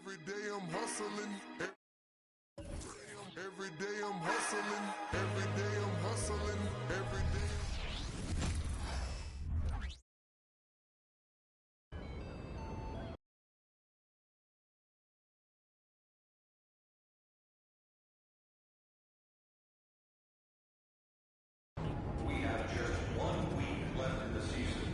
Every day I'm hustling. Every day I'm hustling. Every day I'm hustling. Every day. We have just 1 week left in the season.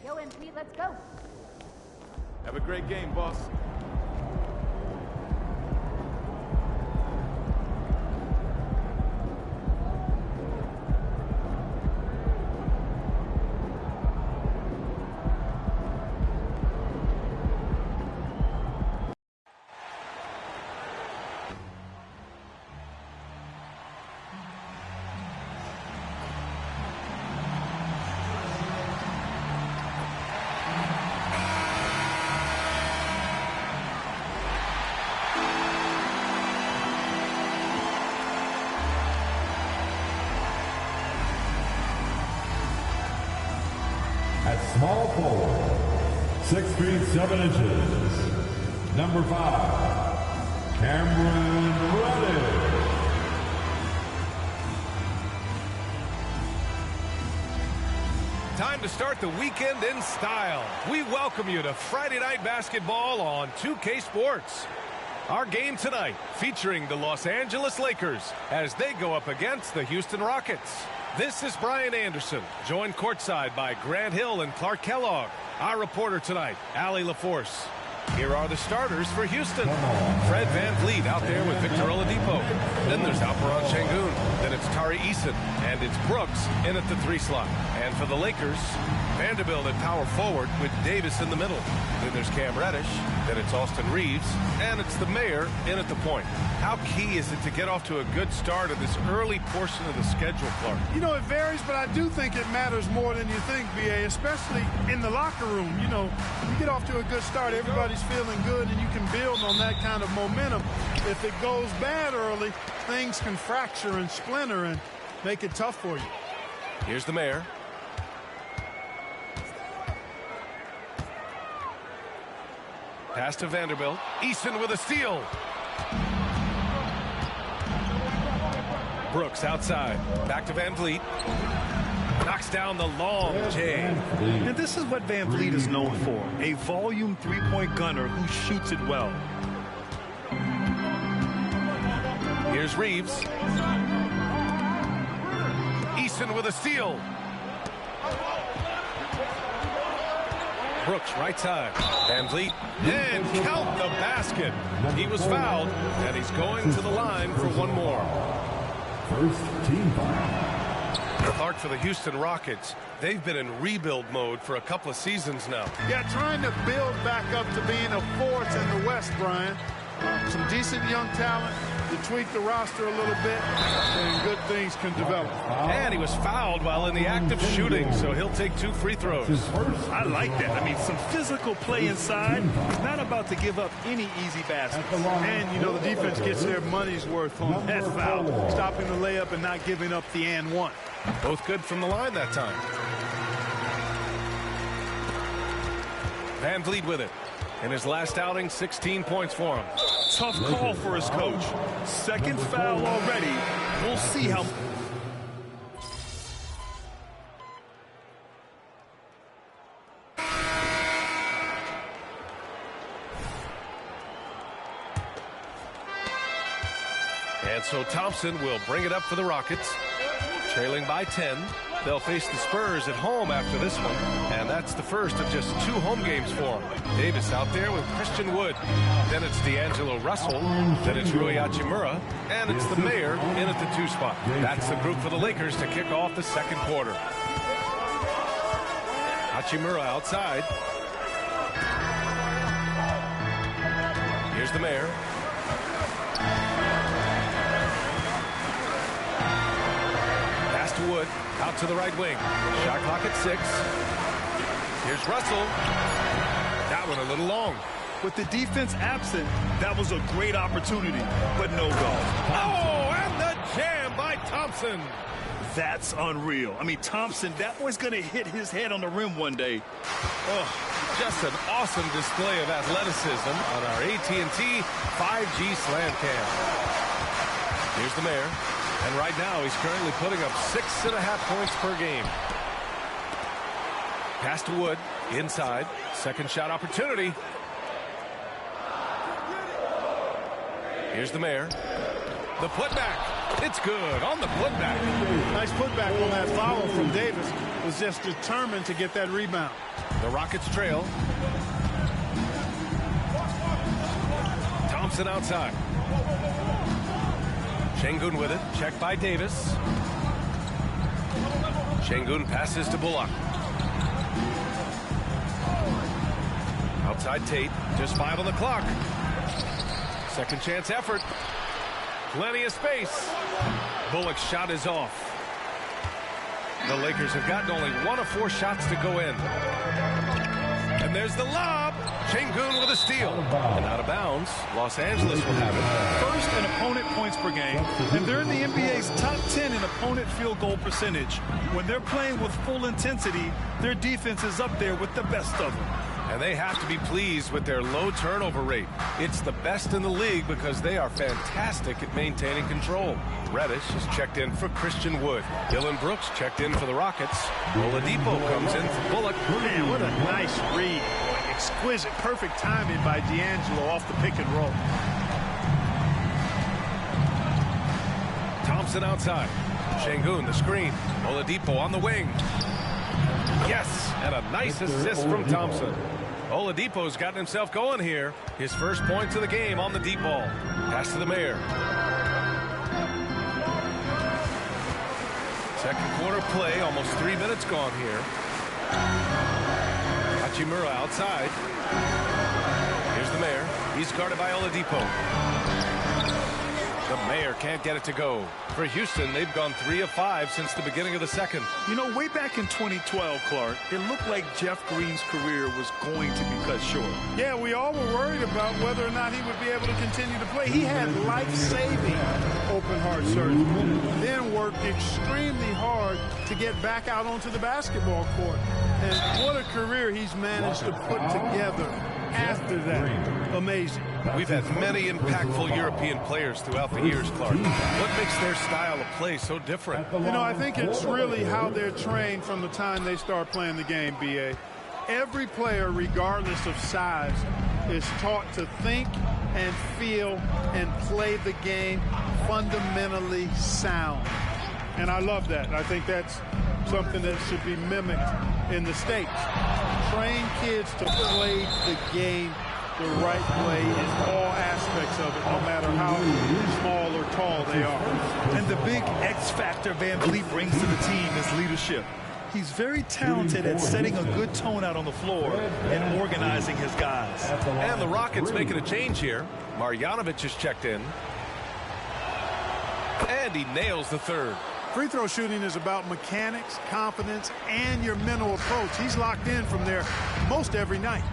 Yo, MP, let's go. Have a great game, boss. At small forward, 6 feet 7 inches, number 5, Cameron Reddish. Time to start the weekend in style. We welcome you to Friday Night Basketball on 2K Sports. Our game tonight featuring the Los Angeles Lakers as they go up against the Houston Rockets. This is Brian Anderson, joined courtside by Grant Hill and Clark Kellogg. Our reporter tonight, Allie LaForce. Here are the starters for Houston. Fred VanVleet out there with Victor Oladipo. Then there's Alperen Şengün. Then it's Tari Eason. And it's Brooks in at the 3 slot. And for the Lakers, Vanderbilt at power forward with Davis in the middle. Then there's Cam Reddish. Then it's Austin Reeves. And it's the mayor in at the point. How key is it to get off to a good start of this early portion of the schedule, Clark? You know, it varies, but I do think it matters more than you think, BA, especially in the locker room. You know, you get off to a good start, everybody's feeling good, and you can build on that kind of momentum. If it goes bad early, things can fracture and splinter and make it tough for you. Here's the mayor. Pass to Vanderbilt. Eason with a steal. Brooks outside. Back to VanVleet. Knocks down the long J. And this is what VanVleet is known for, a volume three-point gunner who shoots it well. Here's Reeves. Eason with a steal. Brooks, right side. Van Vliet, and count the basket. He was fouled, and he's going to the line for one more. First team foul. Clark for the Houston Rockets. They've been in rebuild mode for a couple of seasons now. Yeah, trying to build back up to being a fourth in the West, Brian. Some decent young talent to tweak the roster a little bit, and good things can develop. And he was fouled while in the act of shooting, so he'll take 2 free throws. I like that. I mean, some physical play inside. He's not about to give up any easy baskets. And, you know, the defense gets their money's worth on that foul, stopping the layup and not giving up the and one. Both good from the line that time. Van Vliet with it. In his last outing, 16 points for him. Tough call for his coach. Second foul already. We'll see how... And so Thompson will bring it up for the Rockets. Trailing by 10. They'll face the Spurs at home after this one, and that's the first of just 2 home games for them. Davis out there with Christian Wood. Then it's D'Angelo Russell. Then it's Rui Hachimura. And it's the Mayor in at the 2 spot. That's the group for the Lakers to kick off the second quarter. Hachimura outside. Here's the Mayor. Pass to Wood. Out to the right wing. Shot clock at 6. Here's Russell. That one a little long. With the defense absent, that was a great opportunity, but no go. Oh, and the jam by Thompson. That's unreal. I mean, Thompson, that boy's going to hit his head on the rim one day. Oh, just an awesome display of athleticism on our AT&T 5G Slam Cam. Here's the Mayor. And right now, he's currently putting up 6.5 points per game. Pass to Wood, inside. Second shot opportunity. Here's the Mayor. The putback. It's good on the putback. Nice putback on that foul from Davis. Was just determined to get that rebound. The Rockets trail. Thompson outside. Şengün with it. Checked by Davis. Şengün passes to Bullock. Outside Tate. Just 5 on the clock. Second chance effort. Plenty of space. Bullock's shot is off. The Lakers have gotten only 1 of 4 shots to go in. And there's the lob. Şengün with a steal. And out of bounds. Los Angeles will have it. First in opponent points per game, and they're in the NBA's top 10 in opponent field goal percentage. When they're playing with full intensity, their defense is up there with the best of them. And they have to be pleased with their low turnover rate. It's the best in the league because they are fantastic at maintaining control. Reddish is checked in for Christian Wood. Dylan Brooks checked in for the Rockets. Oladipo comes in for Bullock. Man, what a nice read. Exquisite, perfect timing by D'Angelo off the pick and roll. Thompson outside. Şengün, the screen. Oladipo on the wing. Yes, and a nice assist from Thompson. Oladipo's gotten himself going here. His first points of the game on the deep ball. Pass to the Mayor. Second quarter play, almost 3 minutes gone here. Hachimura outside. Here's the Mayor. He's guarded by Oladipo. The Mayor can't get it to go. For Houston, they've gone 3 of 5 since the beginning of the second. You know, way back in 2012, Clark, it looked like Jeff Green's career was going to be cut short. Yeah, we all were worried about whether or not he would be able to continue to play. He had life-saving open heart surgery, then worked extremely hard to get back out onto the basketball court. And what a career he's managed to put together after that. Amazing. We've had many impactful European players throughout the years, Clark. What makes their style of play so different? You know, I think it's really how they're trained from the time they start playing the game, B.A. Every player, regardless of size, is taught to think and feel and play the game fundamentally sound. And I love that. I think that's something that should be mimicked in the States. Train kids to play the game the right way in all aspects of it, no matter how small or tall they are. And the big X factor Van Vliet brings to the team is leadership. He's very talented at setting a good tone out on the floor and organizing his guys. And the Rockets making a change here. Marjanovic is checked in. And he nails the third. Free throw shooting is about mechanics, confidence, and your mental approach. He's locked in from there most every night.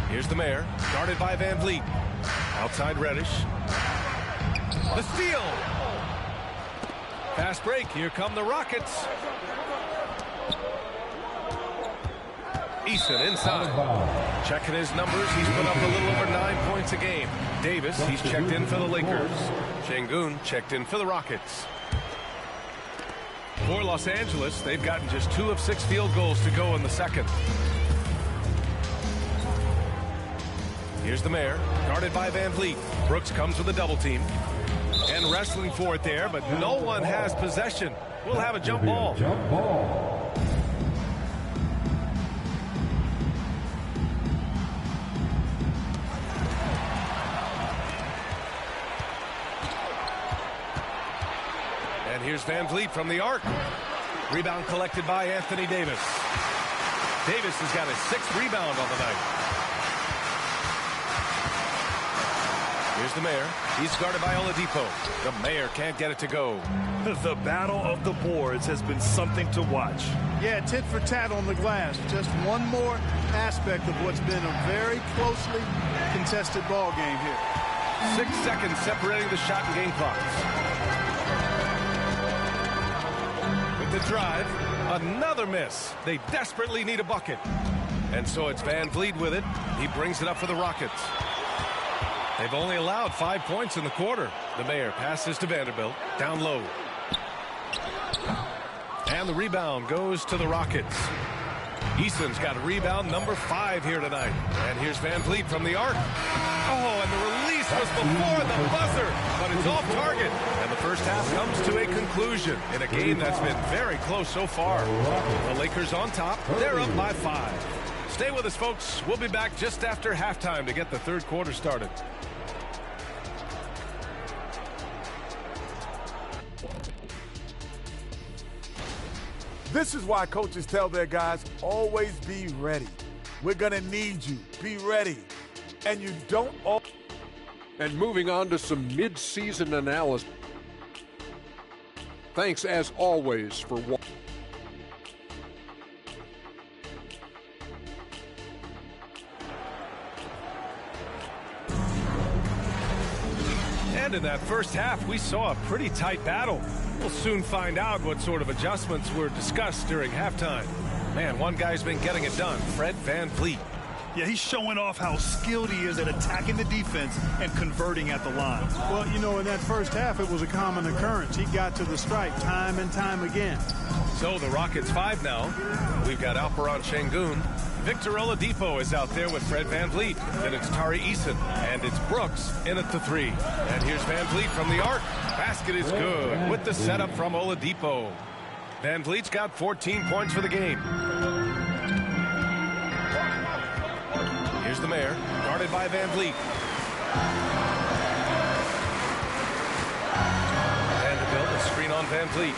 Here's the Mayor, guarded by Van Vliet. Outside Reddish. The steal. Fast break. Here come the Rockets. Eason inside. Checking his numbers. He's put up a little over 9 points a game. Davis, he's checked in for the Lakers. Şengün checked in for the Rockets. For Los Angeles, they've gotten just 2 of 6 field goals to go in the second. Here's the Mayor, guarded by Van Vliet. Brooks comes with a double team. And wrestling for it there, but no one has possession. We'll have a jump ball. Jump ball. And here's Van Vliet from the arc. Rebound collected by Anthony Davis. Davis has got his 6th rebound on the night. Here's the Mayor. He's guarded by Oladipo. The Mayor can't get it to go. The battle of the boards has been something to watch. Yeah, tit for tat on the glass. Just one more aspect of what's been a very closely contested ball game here. 6 seconds separating the shot and game clocks. With the drive, another miss. They desperately need a bucket. And so it's Van Vliet with it. He brings it up for the Rockets. They've only allowed 5 points in the quarter. The Mayor passes to Vanderbilt. Down low. And the rebound goes to the Rockets. Eason's got a rebound number 5 here tonight. And here's Van Vliet from the arc. Oh, and the release was before the buzzer, but it's off target. And the first half comes to a conclusion in a game that's been very close so far. The Lakers on top. They're up by 5. Stay with us, folks. We'll be back just after halftime to get the third quarter started. This is why coaches tell their guys, always be ready. We're going to need you. Be ready. And you don't all. And moving on to some mid-season analysis. Thanks, as always, for watching. And in that first half, we saw a pretty tight battle. We'll soon find out what sort of adjustments were discussed during halftime. Man, one guy's been getting it done, Fred Van Vliet. Yeah, he's showing off how skilled he is at attacking the defense and converting at the line. Well, you know, in that first half, it was a common occurrence. He got to the stripe time and time again. So the Rockets 5 now. We've got Alperen Şengün. Victor Oladipo is out there with Fred Van Vliet. Then it's Tari Eason. And it's Brooks in at the 3. And here's Van Vliet from the arc. Basket is good with the setup from Oladipo. Van Vliet's got 14 points for the game. Here's the Mayor, guarded by Van Vliet. Vanderbilt, a screen on Van Vliet.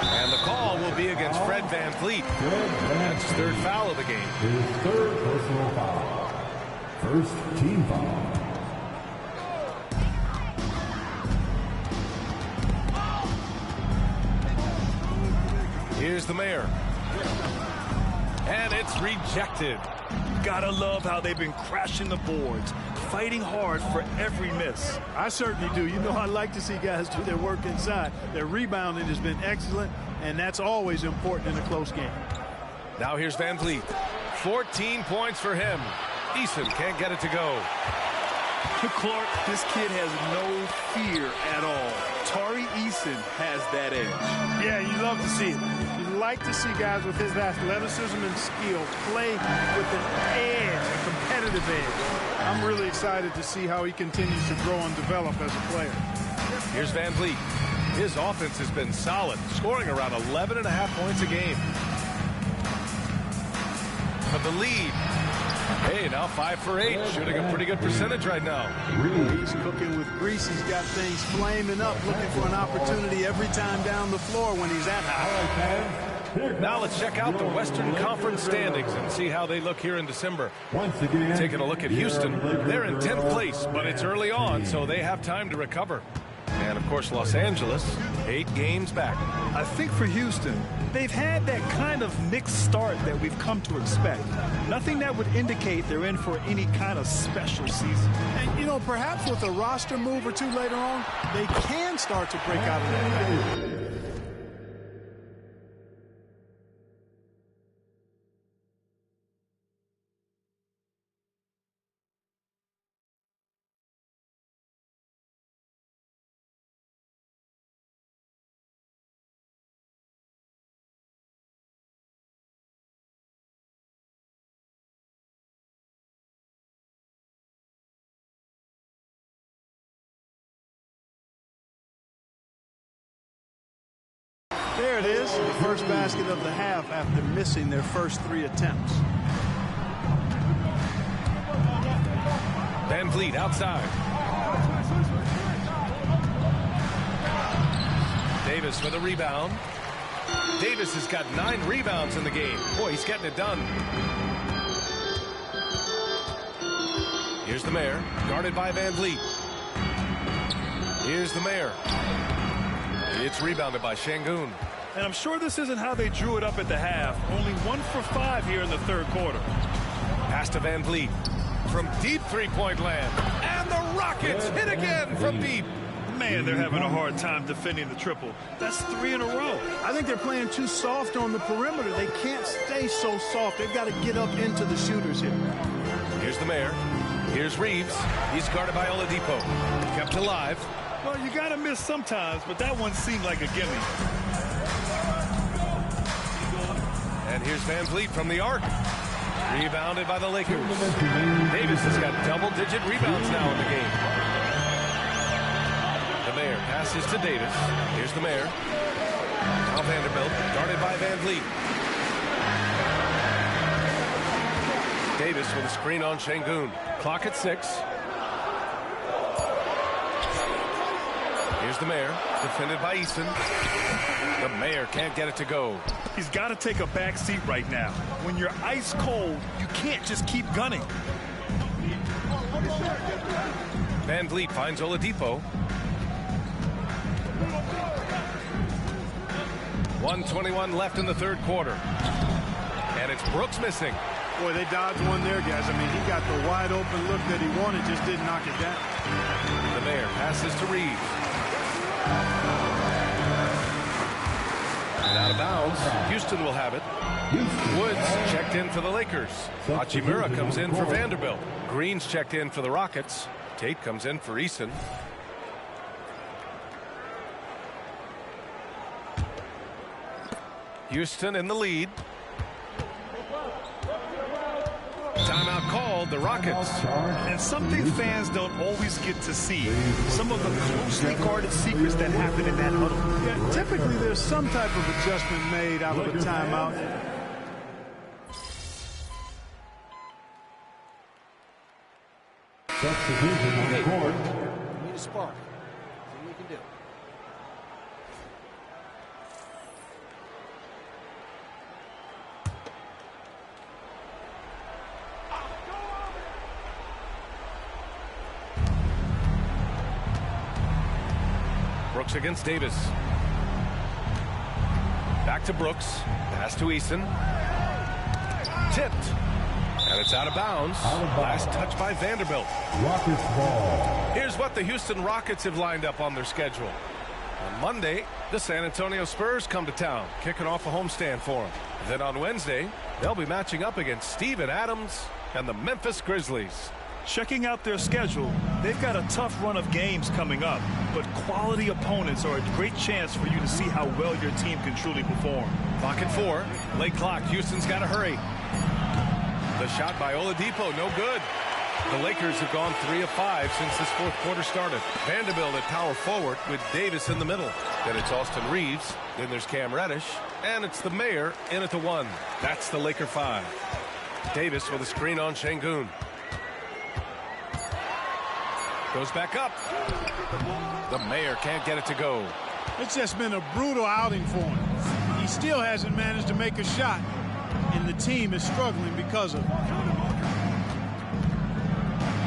And the call will be against Fred Van Vliet. That's his 3rd foul of the game. His 3rd personal foul. First team foul. Here's the Mayor. And it's rejected. Gotta love how they've been crashing the boards, fighting hard for every miss. I certainly do. You know, I like to see guys do their work inside. Their rebounding has been excellent, and that's always important in a close game. Now here's Van Vliet. 14 points for him. Eason can't get it to go. Clark, this kid has no fear at all. Tari Eason has that edge. Yeah, you love to see it. You like to see guys with his athleticism and skill play with an edge, a competitive edge. I'm really excited to see how he continues to grow and develop as a player. Here's Van Vliet. His offense has been solid, scoring around 11.5 points a game. For the lead. Hey, now 5 for 8, shooting a pretty good percentage right now. He's cooking with grease. He's got things flaming up, looking for an opportunity every time down the floor when he's at high. Now let's check out the Western Conference standings and see how they look here in December. Taking a look at Houston, they're in 10th place, but it's early on, so they have time to recover. And, of course, Los Angeles, 8 games back. I think for Houston, they've had that kind of mixed start that we've come to expect. Nothing that would indicate they're in for any kind of special season. And, you know, perhaps with a roster move or two later on, they can start to break out of that. There it is, the first basket of the half after missing their first 3 attempts. Van Vliet outside. Davis with a rebound. Davis has got 9 rebounds in the game. Boy, he's getting it done. Here's the Mayor, guarded by Van Vliet. Here's the Mayor. It's rebounded by Şengün. And I'm sure this isn't how they drew it up at the half. Only 1 for 5 here in the third quarter. Pass to Van Vliet from deep three-point land. And the Rockets hit again from deep. Man, they're having a hard time defending the triple. That's 3 in a row. I think they're playing too soft on the perimeter. They can't stay so soft. They've got to get up into the shooters here. Here's the Mayor. Here's Reeves. He's guarded by Oladipo. Kept alive. Well, you got to miss sometimes, but that one seemed like a gimme. And here's Van Vliet from the arc. Rebounded by the Lakers. Davis has got double-digit rebounds now in the game. The Mayor passes to Davis. Here's the Mayor. Now Vanderbilt, guarded by Van Vliet. Davis with a screen on Şengün. Clock at 6. Here's the Mayor, defended by Easton. The Mayor can't get it to go. He's got to take a back seat right now. When you're ice cold, you can't just keep gunning. Van Vliet finds Oladipo. 1:21 left in the third quarter. And it's Brooks missing. Boy, they dodged one there, guys. I mean, he got the wide open look that he wanted, just didn't knock it down. The Mayor passes to Reeves. And out of bounds, Houston will have it. Woods checked in for the Lakers. Hachimura comes in for Vanderbilt. Green's checked in for the Rockets. Tate comes in for Easton. Houston in the lead. Timeout called, the Rockets. And something fans don't always get to see. Some of the closely guarded secrets that happen in that huddle. Yeah, typically there's some type of adjustment made out of a timeout. Substitution on the court. Need a spark. See what we can do. Brooks against Davis. Back to Brooks. Pass to Easton. Tipped. And it's out of bounds. Last touch by Vanderbilt. Rockets ball. Here's what the Houston Rockets have lined up on their schedule. On Monday, the San Antonio Spurs come to town, kicking off a homestand for them. Then on Wednesday, they'll be matching up against Steven Adams and the Memphis Grizzlies. Checking out their schedule, they've got a tough run of games coming up, but quality opponents are a great chance for you to see how well your team can truly perform. Clock at 4. Late clock. Houston's got to hurry. The shot by Oladipo, no good. The Lakers have gone 3 of 5 since this fourth quarter started. Vanderbilt at power forward with Davis in the middle. Then it's Austin Reeves. Then there's Cam Reddish. And it's the Mayor in at the 1. That's the Laker 5. Davis with a screen on Şengün. Goes back up. The Mayor can't get it to go. It's just been a brutal outing for him. He still hasn't managed to make a shot, and the team is struggling because of it.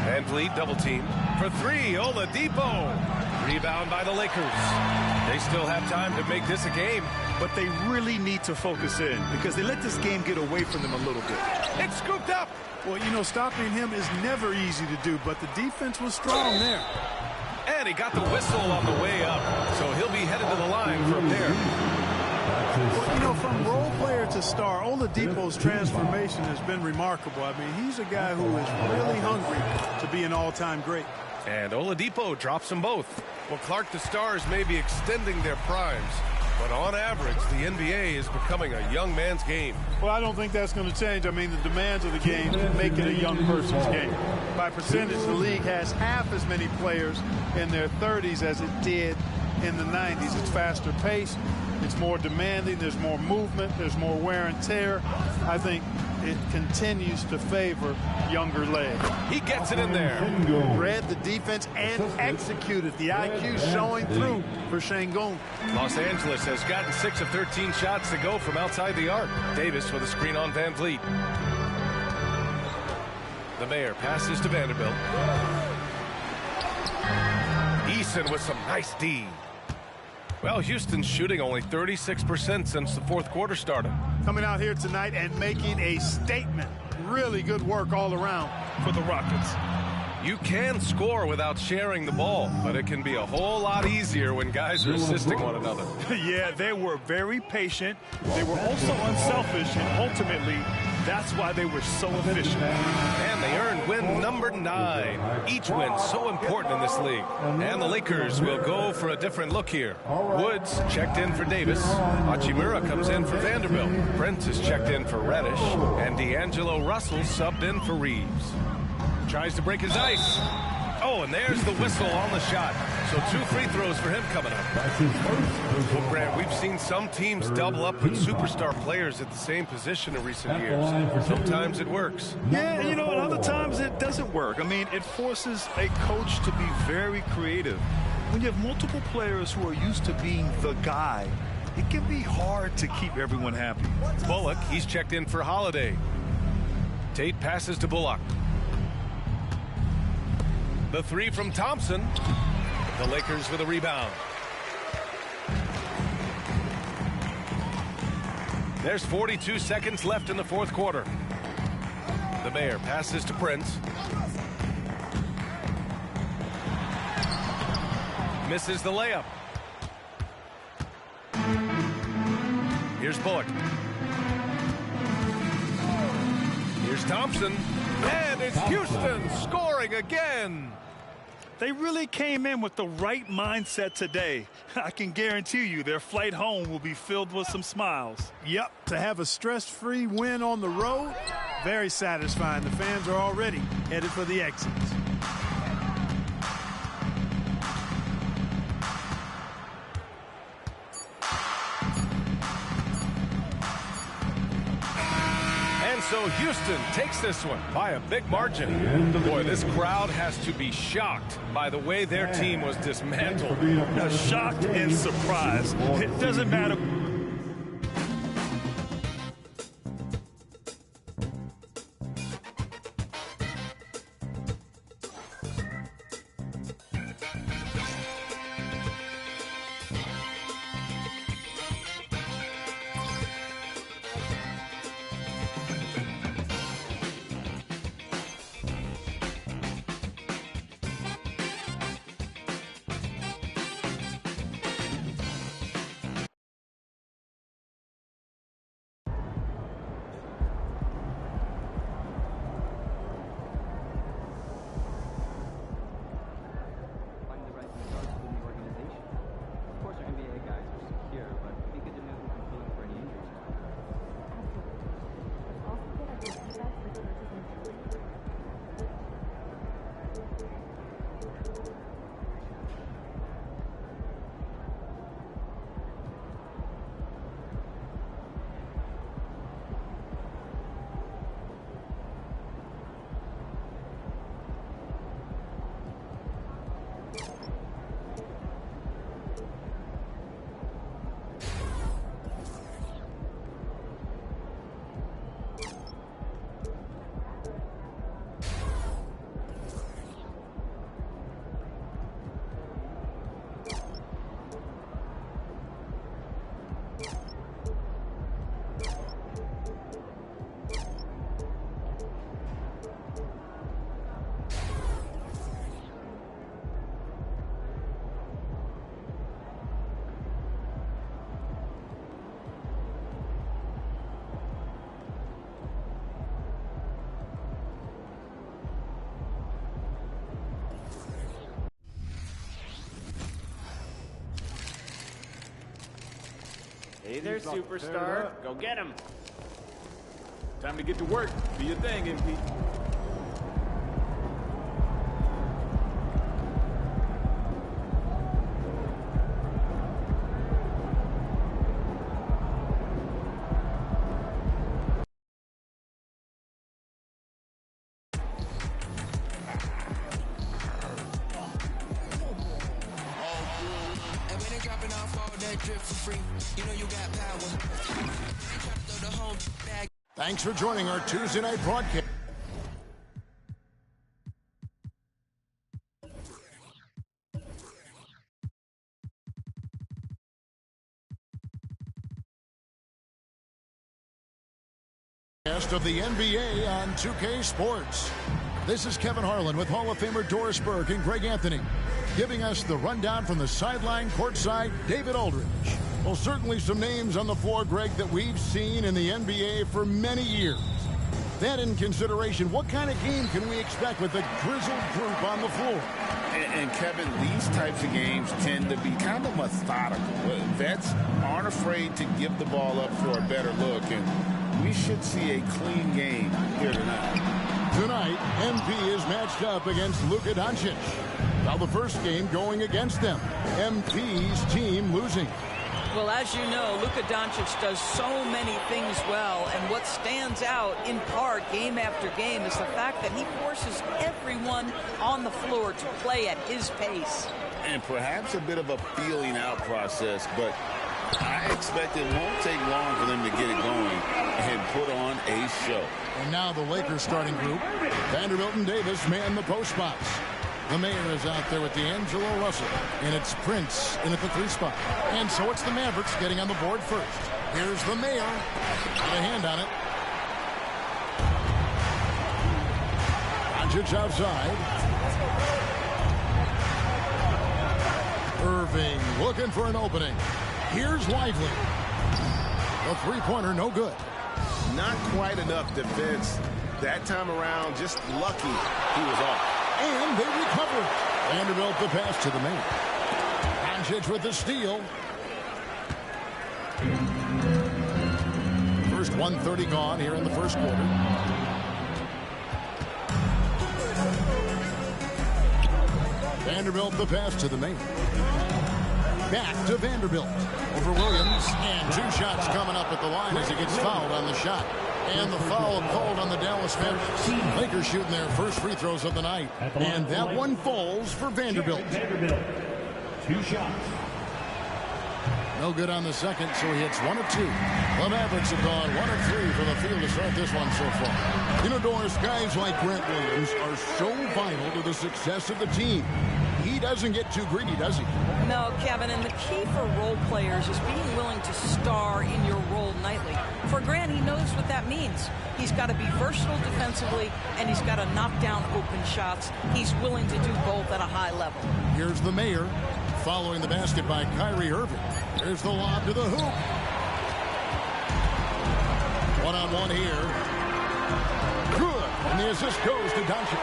Van Vliet double team for 3. Oladipo. Rebound by the Lakers. They still have time to make this a game. But they really need to focus in because they let this game get away from them a little bit. It's scooped up. Well, you know, stopping him is never easy to do, but the defense was strong there. And he got the whistle on the way up, so he'll be headed to the line from there. Well, you know, from role player to star, Oladipo's transformation has been remarkable. I mean, he's a guy who is really hungry to be an all-time great. And Oladipo drops them both. Well, Clark, the Stars may be extending their primes, but on average, the NBA is becoming a young man's game. Well, I don't think that's going to change. I mean, the demands of the game make it a young person's game. By percentage, the league has half as many players in their 30s as it did in the 90s. It's faster paced. It's more demanding. There's more movement. There's more wear and tear. I think it continues to favor younger legs. He gets it in there. Read the defense and executed. The IQ showing through for Şengün. Los Angeles has gotten 6 of 13 shots to go from outside the arc. Davis with a screen on Van Vliet. The Mayor passes to Vanderbilt. Eason with some nice D. Well, Houston's shooting only 36% since the fourth quarter started. Coming out here tonight and making a statement. Really good work all around for the Rockets. You can score without sharing the ball, but it can be a whole lot easier when guys are assisting one another. Yeah, they were very patient. They were also unselfish, and ultimately, that's why they were so efficient. And they earned win number 9. Each win so important in this league. And the Lakers will go for a different look here. Woods checked in for Davis. Hachimura comes in for Vanderbilt. Brent is checked in for Reddish. And D'Angelo Russell subbed in for Reeves. Tries to break his ice. Oh, and there's the whistle on the shot. So 2 free throws for him coming up. Well, Grant, we've seen some teams double up with superstar players at the same position in recent years. Sometimes it works. Yeah, you know, and other times it doesn't work. I mean, it forces a coach to be very creative. When you have multiple players who are used to being the guy, it can be hard to keep everyone happy. Bullock, he's checked in for Holiday. Tate passes to Bullock. The 3 from Thompson. The Lakers with a rebound. There's 42 seconds left in the fourth quarter. The Mayor passes to Prince. Misses the layup. Here's Bullock. Here's Thompson. And it's Houston scoring again. They really came in with the right mindset today. I can guarantee you their flight home will be filled with some smiles. Yep, to have a stress-free win on the road, very satisfying. The fans are already headed for the exits. So Houston takes this one by a big margin. Boy, this crowd has to be shocked by the way their team was dismantled. Shocked and surprised. It doesn't matter. Hey there, superstar. Go get him. Time to get to work. Do your thing, MP. Thanks for joining our Tuesday night broadcast. Of the NBA on 2K Sports. This is Kevin Harlan with Hall of Famer Doris Burke and Greg Anthony, giving us the rundown from the sideline courtside, David Aldridge. Well, certainly some names on the floor, Greg, that we've seen in the NBA for many years. That in consideration, what kind of game can we expect with a grizzled group on the floor? And Kevin, these types of games tend to be kind of methodical. Vets aren't afraid to give the ball up for a better look, and we should see a clean game here tonight. Tonight, MP is matched up against Luka Doncic. Now the first game going against them. MP's team losing. Well, as you know, Luka Doncic does so many things well, and what stands out in part game after game is the fact that he forces everyone on the floor to play at his pace. And perhaps a bit of a feeling out process, but I expect it won't take long for them to get it going and put on a show. And now the Lakers starting group. Vanderbilt and Davis man the post spots. The Mayor is out there with D'Angelo Russell, and it's Prince in at the 3 spot. And so it's the Mavericks getting on the board first. Here's the Mayor. Got a hand on it. Doncic outside. Irving looking for an opening. Here's Lively. The three-pointer no good. Not quite enough defense that time around. Just lucky he was off. And they recover. Vanderbilt the pass to the Mayor. Doncic with the steal. First 1:30 gone here in the first quarter. Vanderbilt the pass to the Mayor. Back to Vanderbilt. Over Williams. And 2 shots coming up at the line as he gets fouled on the shot. And the foul called on the Dallas Mavericks. Lakers shooting their first free throws of the night. And that one falls for Vanderbilt. 2 shots. No good on the second, so he hits 1 of 2. The Mavericks have gone 1 of 3 from the field to start this one so far. You know, Doris, guys like Grant Williams are so vital to the success of the team. He doesn't get too greedy, does he? No, Kevin, and the key for role players is being willing to star in your role nightly. For Grant, he knows what that means. He's got to be versatile defensively, and he's got to knock down open shots. He's willing to do both at a high level. Here's the Mayor following the basket by Kyrie Irving. There's the lob to the hoop. One-on-one here. Good. And the assist goes to Doncic.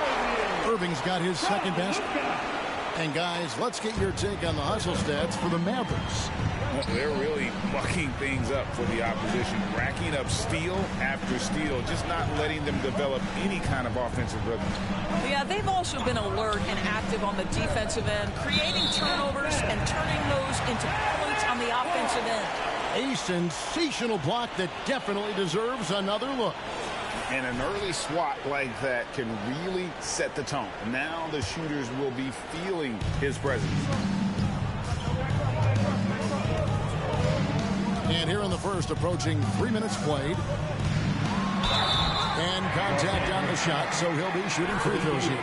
Irving's got his second basket. And guys, let's get your take on the hustle stats for the Mavericks. They're really mucking things up for the opposition, racking up steal after steal, just not letting them develop any kind of offensive rhythm. Yeah, they've also been alert and active on the defensive end, creating turnovers and turning those into points on the offensive end. A sensational block that definitely deserves another look. And an early swat like that can really set the tone. Now the shooters will be feeling his presence. And here in the first, approaching 3 minutes played. And contact on the shot, so he'll be shooting free throws here.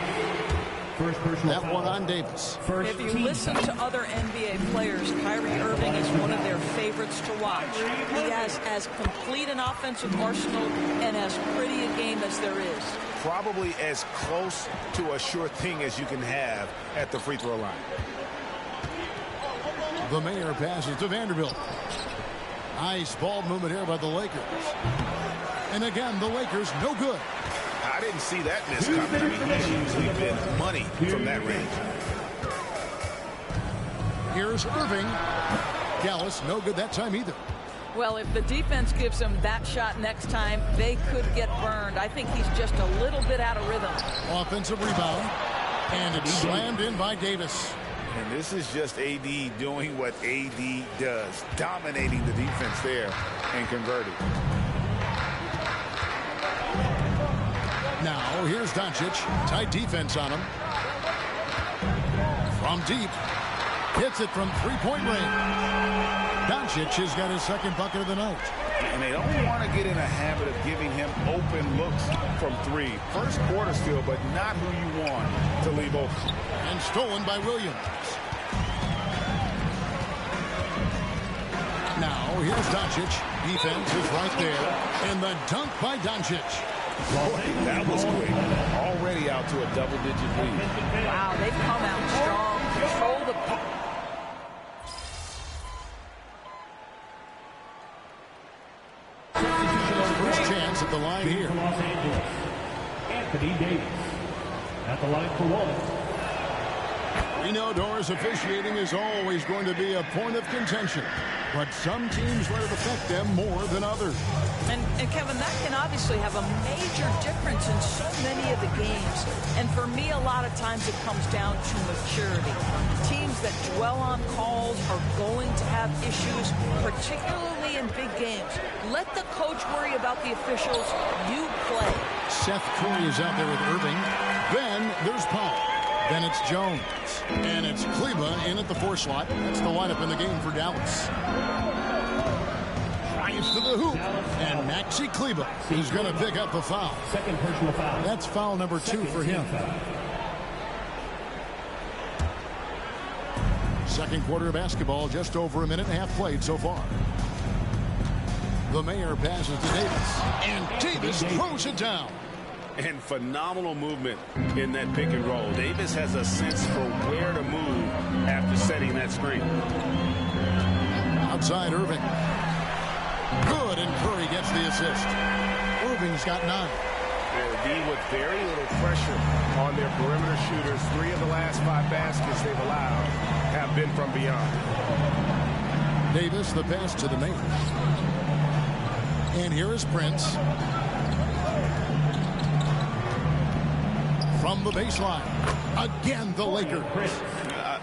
That one on Davis. If you listen to other NBA players, Kyrie Irving is one of their favorites to watch. He has as complete an offensive arsenal and as pretty a game as there is. Probably as close to a sure thing as you can have at the free throw line. The Mayor passes to Vanderbilt. Nice ball movement here by the Lakers. And again, the Lakers no good. I didn't see that miss coming. I mean, he's usually been money from that range. Here's Irving. Dallas no good that time either. Well, if the defense gives him that shot next time, they could get burned. I think he's just a little bit out of rhythm. Offensive rebound. And it's slammed in by Davis. And this is just AD doing what AD does, dominating the defense there and converting. Now, here's Doncic. Tight defense on him. From deep. Hits it from three-point range. Doncic has got his second bucket of the night. And they don't want to get in a habit of giving him open looks from three. First quarter still, but not who you want to leave open. And stolen by Williams. Now, here's Doncic. Defense is right there. And the dunk by Doncic. That was quick. Already out to a double-digit lead. Wow, they've come out strong. Control the... First chance at the line here. Los Angeles, Anthony Davis. At the line for one. We know Doors officiating is always going to be a point of contention, but some teams let it affect them more than others. And Kevin, that can obviously have a major difference in so many of the games. And for me, a lot of times it comes down to maturity. Teams that dwell on calls are going to have issues, particularly in big games. Let the coach worry about the officials. You play. Seth Curry is out there with Irving. Then there's Powell. Then it's Jones. And it's Kleba in at the 4 slot. That's the lineup in the game for Dallas. Drives to the hoop. And Maxi Kleba is going to pick up the foul. Second personal foul. That's foul number 2 for him. Second quarter of basketball, just over a minute and a half played so far. The Mayor passes to Davis. And Davis throws it down. And phenomenal movement in that pick and roll. Davis has a sense for where to move after setting that screen. Outside Irving. Good, and Curry gets the assist. Irving's got 9. They'll be with very little pressure on their perimeter shooters. 3 of the last 5 baskets they've allowed have been from beyond. Davis, the pass to the Mayor. And here is Prince. From the baseline. Again, the Lakers.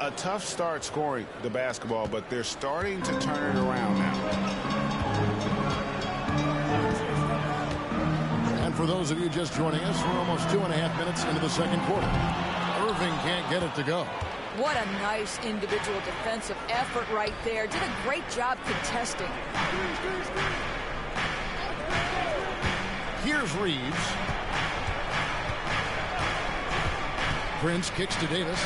A tough start scoring the basketball, but they're starting to turn it around now. And for those of you just joining us, we're almost 2.5 minutes into the second quarter. Irving can't get it to go. What a nice individual defensive effort right there. Did a great job contesting. Here's Reeves. Prince kicks to Davis.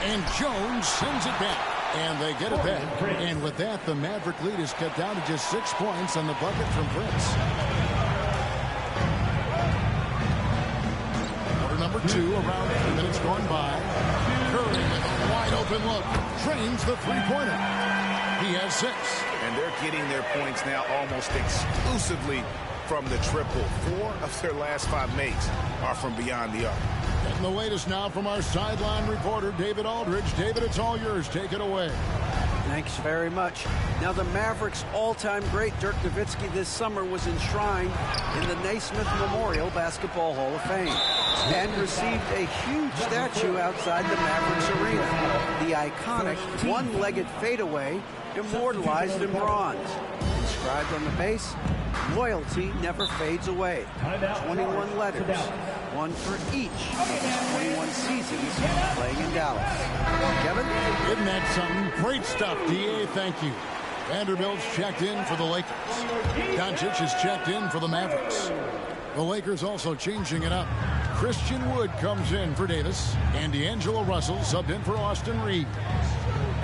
And Jones sends it back. And they get it back. And with that, the Maverick lead is cut down to just 6 points on the bucket from Prince. Quarter number 2, around 3 minutes gone by. Curry with a wide open look. Trains the three-pointer. He has 6. And they're getting their points now almost exclusively from the triple. 4 of their last 5 makes are from beyond the arc. And the latest now from our sideline reporter, David Aldridge. David, it's all yours. Take it away. Thanks very much. Now, the Mavericks' all-time great Dirk Nowitzki this summer was enshrined in the Naismith Memorial Basketball Hall of Fame and received a huge statue outside the Mavericks arena. The iconic one-legged fadeaway immortalized in bronze. Inscribed on the base, loyalty never fades away. 21 letters, one for each of his 21 seasons playing in Dallas. Kevin? Isn't that something? Great stuff, D.A. Thank you. Vanderbilt's checked in for the Lakers. Doncic is checked in for the Mavericks. The Lakers also changing it up. Christian Wood comes in for Davis, and D'Angelo Russell subbed in for Austin Reeves.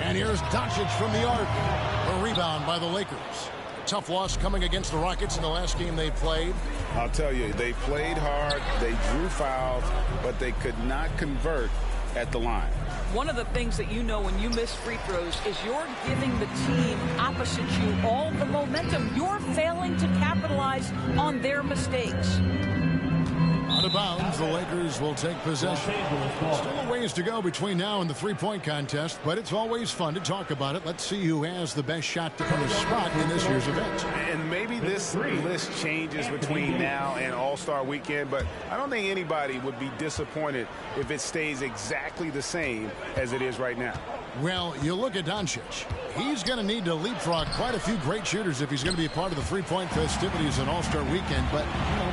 And here's Doncic from the arc. A rebound by the Lakers. Tough loss coming against the Rockets in the last game they played. I'll tell you, they played hard, they drew fouls, but they could not convert at the line. One of the things that you know when you miss free throws is you're giving the team opposite you all the momentum. You're failing to capitalize on their mistakes. Out of bounds, the Lakers will take possession. Still a ways to go between now and the three-point contest, but it's always fun to talk about it. Let's see who has the best shot to earn a spot in this year's event. And maybe this list changes between now and All-Star Weekend, but I don't think anybody would be disappointed if it stays exactly the same as it is right now. Well, you look at Doncic. He's going to need to leapfrog quite a few great shooters if he's going to be a part of the three-point festivities on All-Star Weekend, but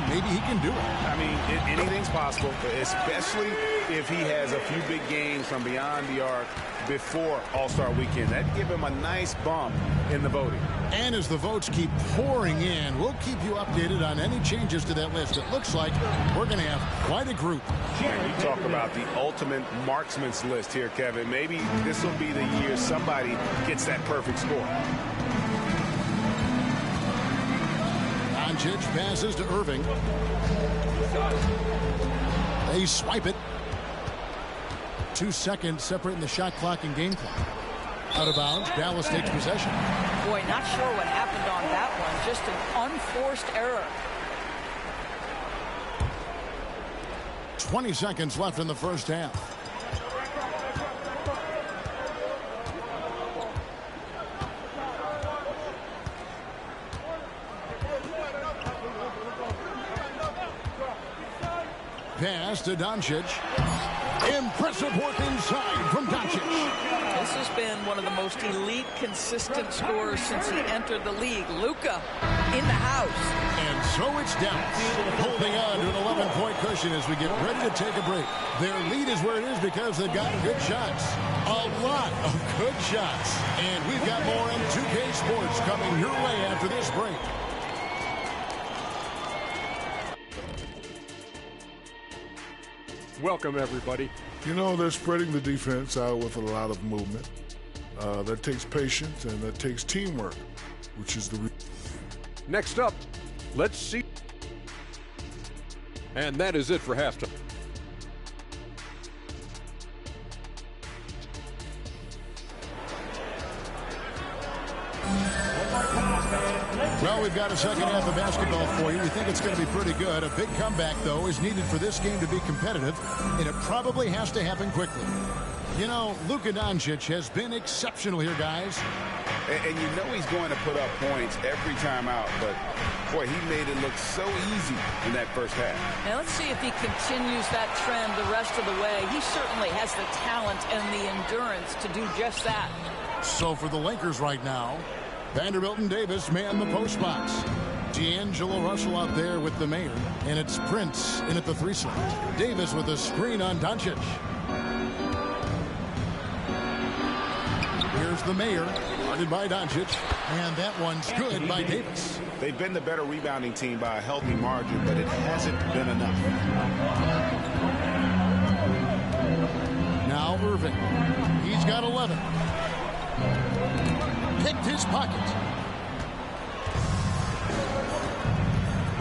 maybe he can do it. I mean, anything's possible, especially if he has a few big games from beyond the arc before All-Star Weekend. That'd give him a nice bump in the voting. And as the votes keep pouring in, we'll keep you updated on any changes to that list. It looks like we're going to have quite a group. You talk about the ultimate marksman's list here, Kevin. Maybe this will be the year somebody gets that perfect score. Doncic passes to Irving. They swipe it. 2 seconds separating the shot clock and game clock. Out of bounds, Dallas takes possession. Boy, not sure what happened on that one. Just an unforced error. 20 seconds left in the first half. Pass to Doncic. Impressive work inside from Doncic. This has been one of the most elite, consistent scorers since he entered the league. Luka in the house. And so it's Dallas holding on to an 11-point cushion as we get ready to take a break. Their lead is where it is because they've gotten good shots. A lot of good shots. And we've got more on 2K Sports coming your way after this break. Welcome, everybody. You know, they're spreading the defense out with a lot of movement. That takes patience and that takes teamwork, which is the... Next up, let's see. And that is it for halftime. Well, we've got a second half of basketball for you. We think it's going to be pretty good. A big comeback, though, is needed for this game to be competitive, and it probably has to happen quickly. You know, Luka Doncic has been exceptional here, guys. And you know he's going to put up points every time out, but, boy, he made it look so easy in that first half. Now let's see if he continues that trend the rest of the way. He certainly has the talent and the endurance to do just that. So for the Lakers right now, Vanderbilt and Davis man the post box. D'Angelo Russell out there with the mayor, and it's Prince in at the 3 slot. Davis with a screen on Doncic. Here's the mayor, guarded by Doncic, and that one's good by Davis. They've been the better rebounding team by a healthy margin, but it hasn't been enough. Now Irving. He's got 11. Picked his pocket.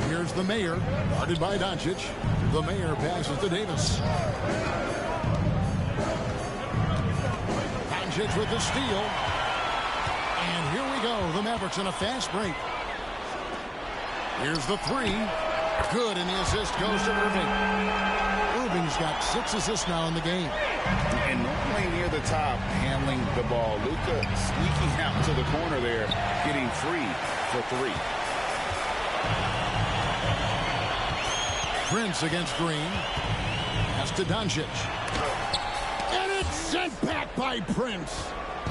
Here's the mayor, guarded by Doncic. The mayor passes to Davis. Doncic with the steal. And here we go. The Mavericks on a fast break. Here's the 3. Good, and the assist goes to Irving. Irving's got 6 assists now in the game. And normally really near the top handling the ball. Luka sneaking out to the corner there, getting free for 3. Prince against Green. Pass to Doncic. And it's sent back by Prince.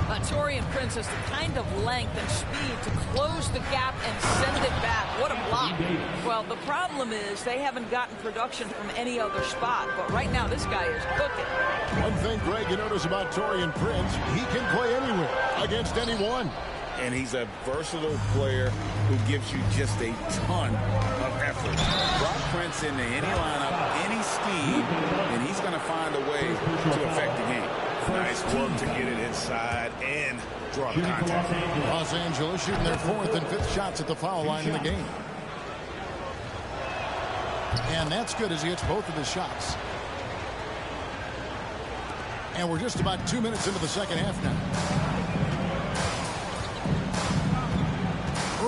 Taurean Prince has the kind of length and speed to close the gap and send it back. What a block. Well, the problem is they haven't gotten production from any other spot, but right now this guy is cooking. One thing, Greg, you notice about Taurean Prince, he can play anywhere against anyone. And he's a versatile player who gives you just a ton of effort. Drop Prince into any lineup, any scheme, and he's going to find a way to affect the game. Nice work to get it inside and draw contact. Los Angeles shooting their 4th and 5th shots at the foul line in the game. And that's good as he hits both of his shots. And we're just about 2 minutes into the second half now.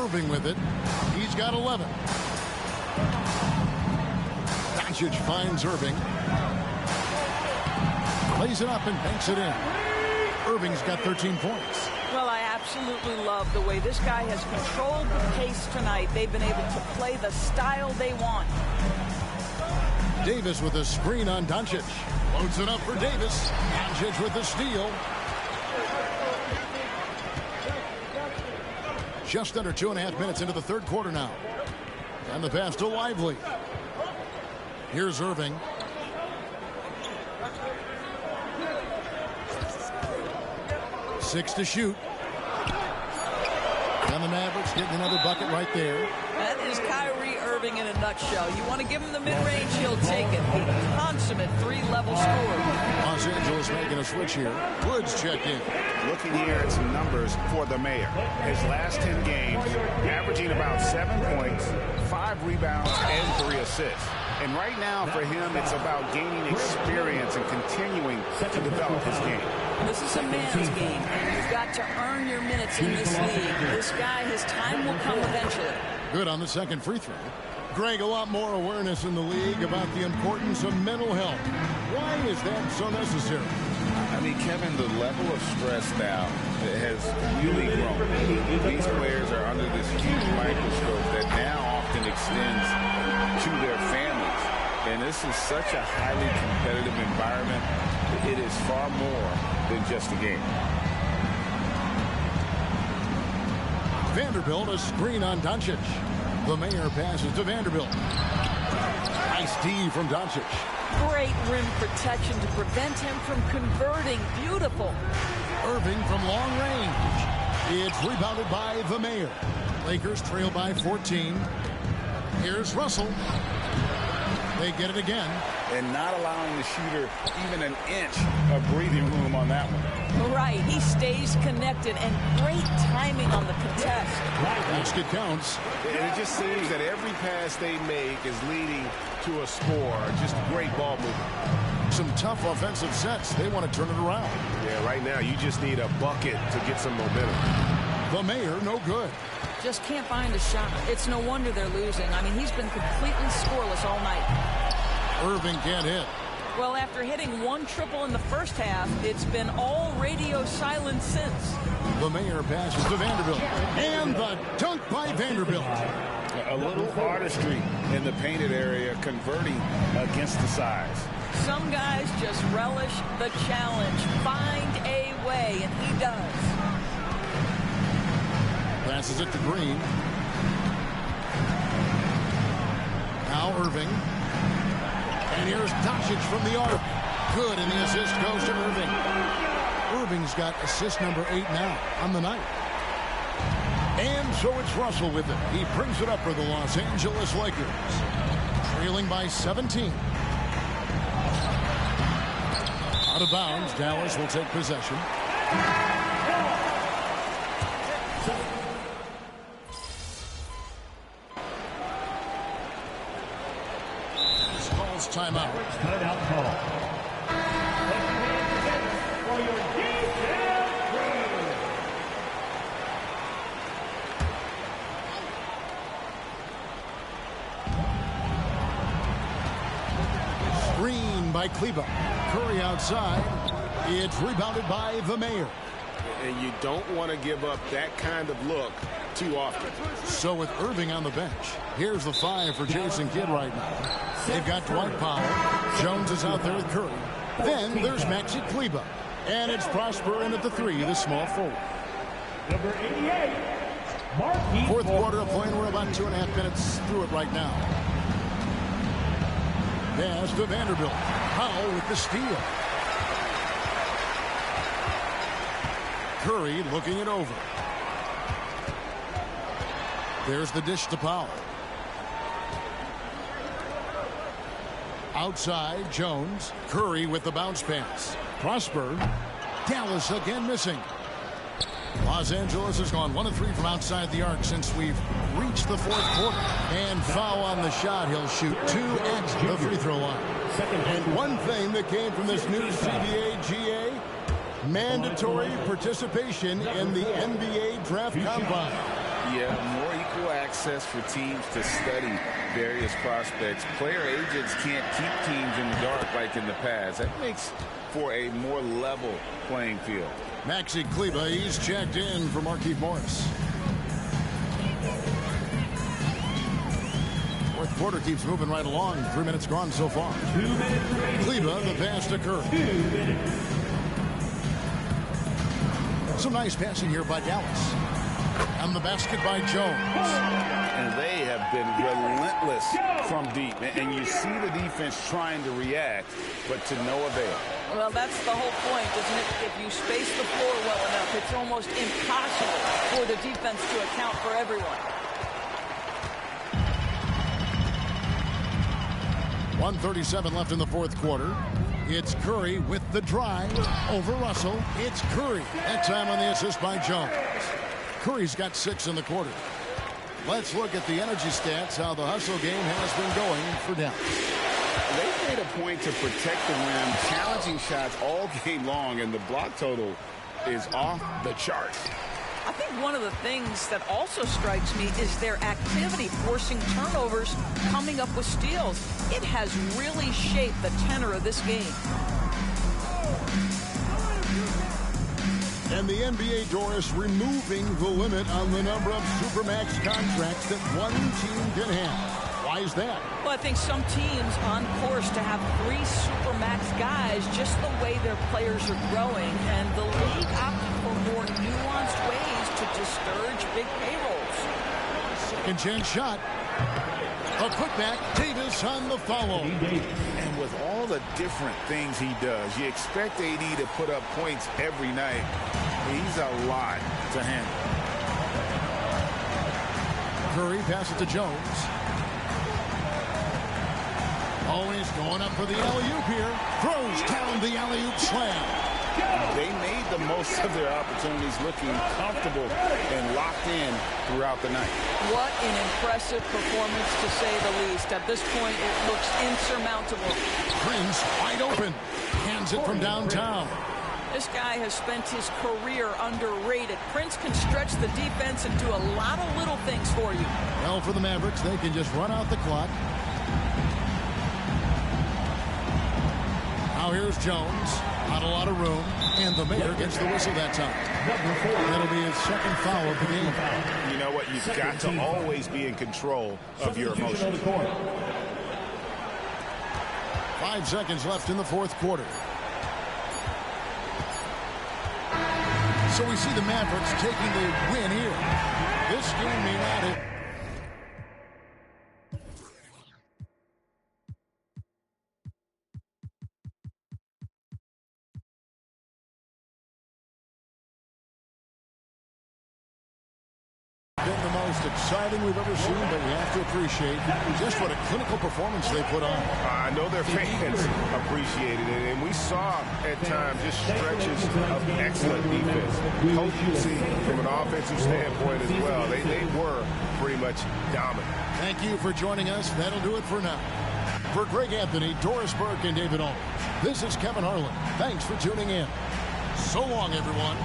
Irving with it. He's got 11. Doncic finds Irving. Lays it up and banks it in. Irving's got 13 points. Well, I absolutely love the way this guy has controlled the pace tonight. They've been able to play the style they want. Davis with a screen on Doncic. Loads it up for Davis. Doncic with the steal. Just under 2.5 minutes into the third quarter now. And the pass to Lively. Here's Irving. Six to shoot. And the Mavericks getting another bucket right there. That is Kyrie Irving in a nutshell. You want to give him the mid-range, he'll take it. A consummate 3-level scorer. Los Angeles making a switch here. Woods check in. Looking here at some numbers for the mayor. His last 10 games, averaging about 7 points, 5 rebounds, and 3 assists. And right now for him, it's about gaining experience and continuing to develop his game. This is a man's game. You've got to earn your minutes in this league. This guy, his time will come eventually. Good on the second free throw. Greg, a lot more awareness in the league about the importance of mental health. Why is that so necessary? I mean, Kevin, the level of stress now has really grown. These players are under this huge microscope that now often extends to their families. And this is such a highly competitive environment. It is far more than just a game. Vanderbilt, a screen on Doncic. The mayor passes to Vanderbilt. Nice D from Doncic. Great rim protection to prevent him from converting. Beautiful. Irving from long range. It's rebounded by the mayor. Lakers trail by 14. Here's Russell. They get it again. And not allowing the shooter even an inch of breathing room on that one. Right. He stays connected, and great timing on the contest. Basket counts. And it just seems that every pass they make is leading to a score. Just great ball movement. Some tough offensive sets. They want to turn it around. Yeah, right now you just need a bucket to get some momentum. The mayor, no good. Just can't find a shot. It's no wonder they're losing. I mean, he's been completely scoreless all night. Irving can't hit. Well, after hitting 1 triple in the first half, it's been all radio silence since. The mayor passes to Vanderbilt. And the dunk by Vanderbilt. A little artistry in the painted area, converting against the size. Some guys just relish the challenge. Find a way, and he does. Passes it to Green. Now Irving. And here's Doncic from the arc. Good, and the assist goes to Irving. Irving's got assist number 8 now on the night. And so it's Russell with it. He brings it up for the Los Angeles Lakers. Trailing by 17. Out of bounds, Dallas will take possession. Timeout. Timeout call. Screen by Kleba. Curry outside. It's rebounded by the Mayor. And you don't want to give up that kind of look too often. So with Irving on the bench, here's the 5 for Jason Kidd right now. They've got Dwight Powell. Jones is out there with Curry. Then there's Maxi Kleber. And it's Prosper in at the 3, the small forward. Number 88, Mark. Fourth quarter of play, we're about 2.5 minutes through it right now. Pass to Vanderbilt. Powell with the steal. Curry looking it over. There's the dish to Powell. Outside, Jones. Curry with the bounce pass. Prosper. Dallas again missing. Los Angeles has gone 1 of 3 from outside the arc since we've reached the fourth quarter. And foul on the shot. He'll shoot 2 at the free throw line. And one thing that came from this new CBA GA, mandatory participation in the NBA draft combine. Yeah, more equal access for teams to study various prospects. Player agents can't keep teams in the dark like in the past. That makes for a more level playing field. Maxi Kleber, he's checked in for Markieff Morris. Fourth quarter keeps moving right along. 3 minutes gone so far. 2 minutes. Kleber, the pass to Curry. 2 minutes. Some nice passing here by Dallas. And the basket by Jones. And they have been relentless from deep. And you see the defense trying to react, but to no avail. Well, that's the whole point, isn't it? If you space the floor well enough, it's almost impossible for the defense to account for everyone. 1:37 left in the fourth quarter. It's Curry with the drive over Russell. It's Curry. That time on the assist by Jones. Curry's got 6 in the quarter. Let's look at the energy stats, how the hustle game has been going for Dallas. They've made a point to protect the rim, challenging shots all game long, and the block total is off the charts. I think one of the things that also strikes me is their activity, forcing turnovers, coming up with steals. It has really shaped the tenor of this game. And the NBA, Doris, removing the limit on the number of Supermax contracts that one team can have. Why is that? Well, I think some teams on course to have 3 Supermax guys, just the way their players are growing, and the league opted for more nuanced ways to discourage big payrolls. Second chance shot. A putback. Davis on the follow. And with all the different things he does, you expect AD to put up points every night. He's a lot to handle. Curry passes to Jones. Always going up for the alley-oop here. Throws down the alley-oop slam. They made the most of their opportunities, looking comfortable and locked in throughout the night. What an impressive performance, to say the least. At this point, it looks insurmountable. Prince wide open. Hands it from downtown. This guy has spent his career underrated. Prince can stretch the defense and do a lot of little things for you. Well, for the Mavericks, they can just run out the clock. Now here's Jones. Not a lot of room. And the Mayor gets the whistle that time. That'll be his second foul of the game. You know what? You've got to always be in control of your emotions. 5 seconds left in the fourth quarter. So we see the Mavericks taking the win here. This game may not have... been the most exciting we've ever seen, but we have to appreciate just what a clinical performance they put on. I know their fans appreciated it, and we saw at times just stretches of excellent defense. Potency from an offensive standpoint as well. They were pretty much dominant. Thank you for joining us. That'll do it for now. For Greg Anthony, Doris Burke, and David Allman, this is Kevin Harlan. Thanks for tuning in. So long, everyone.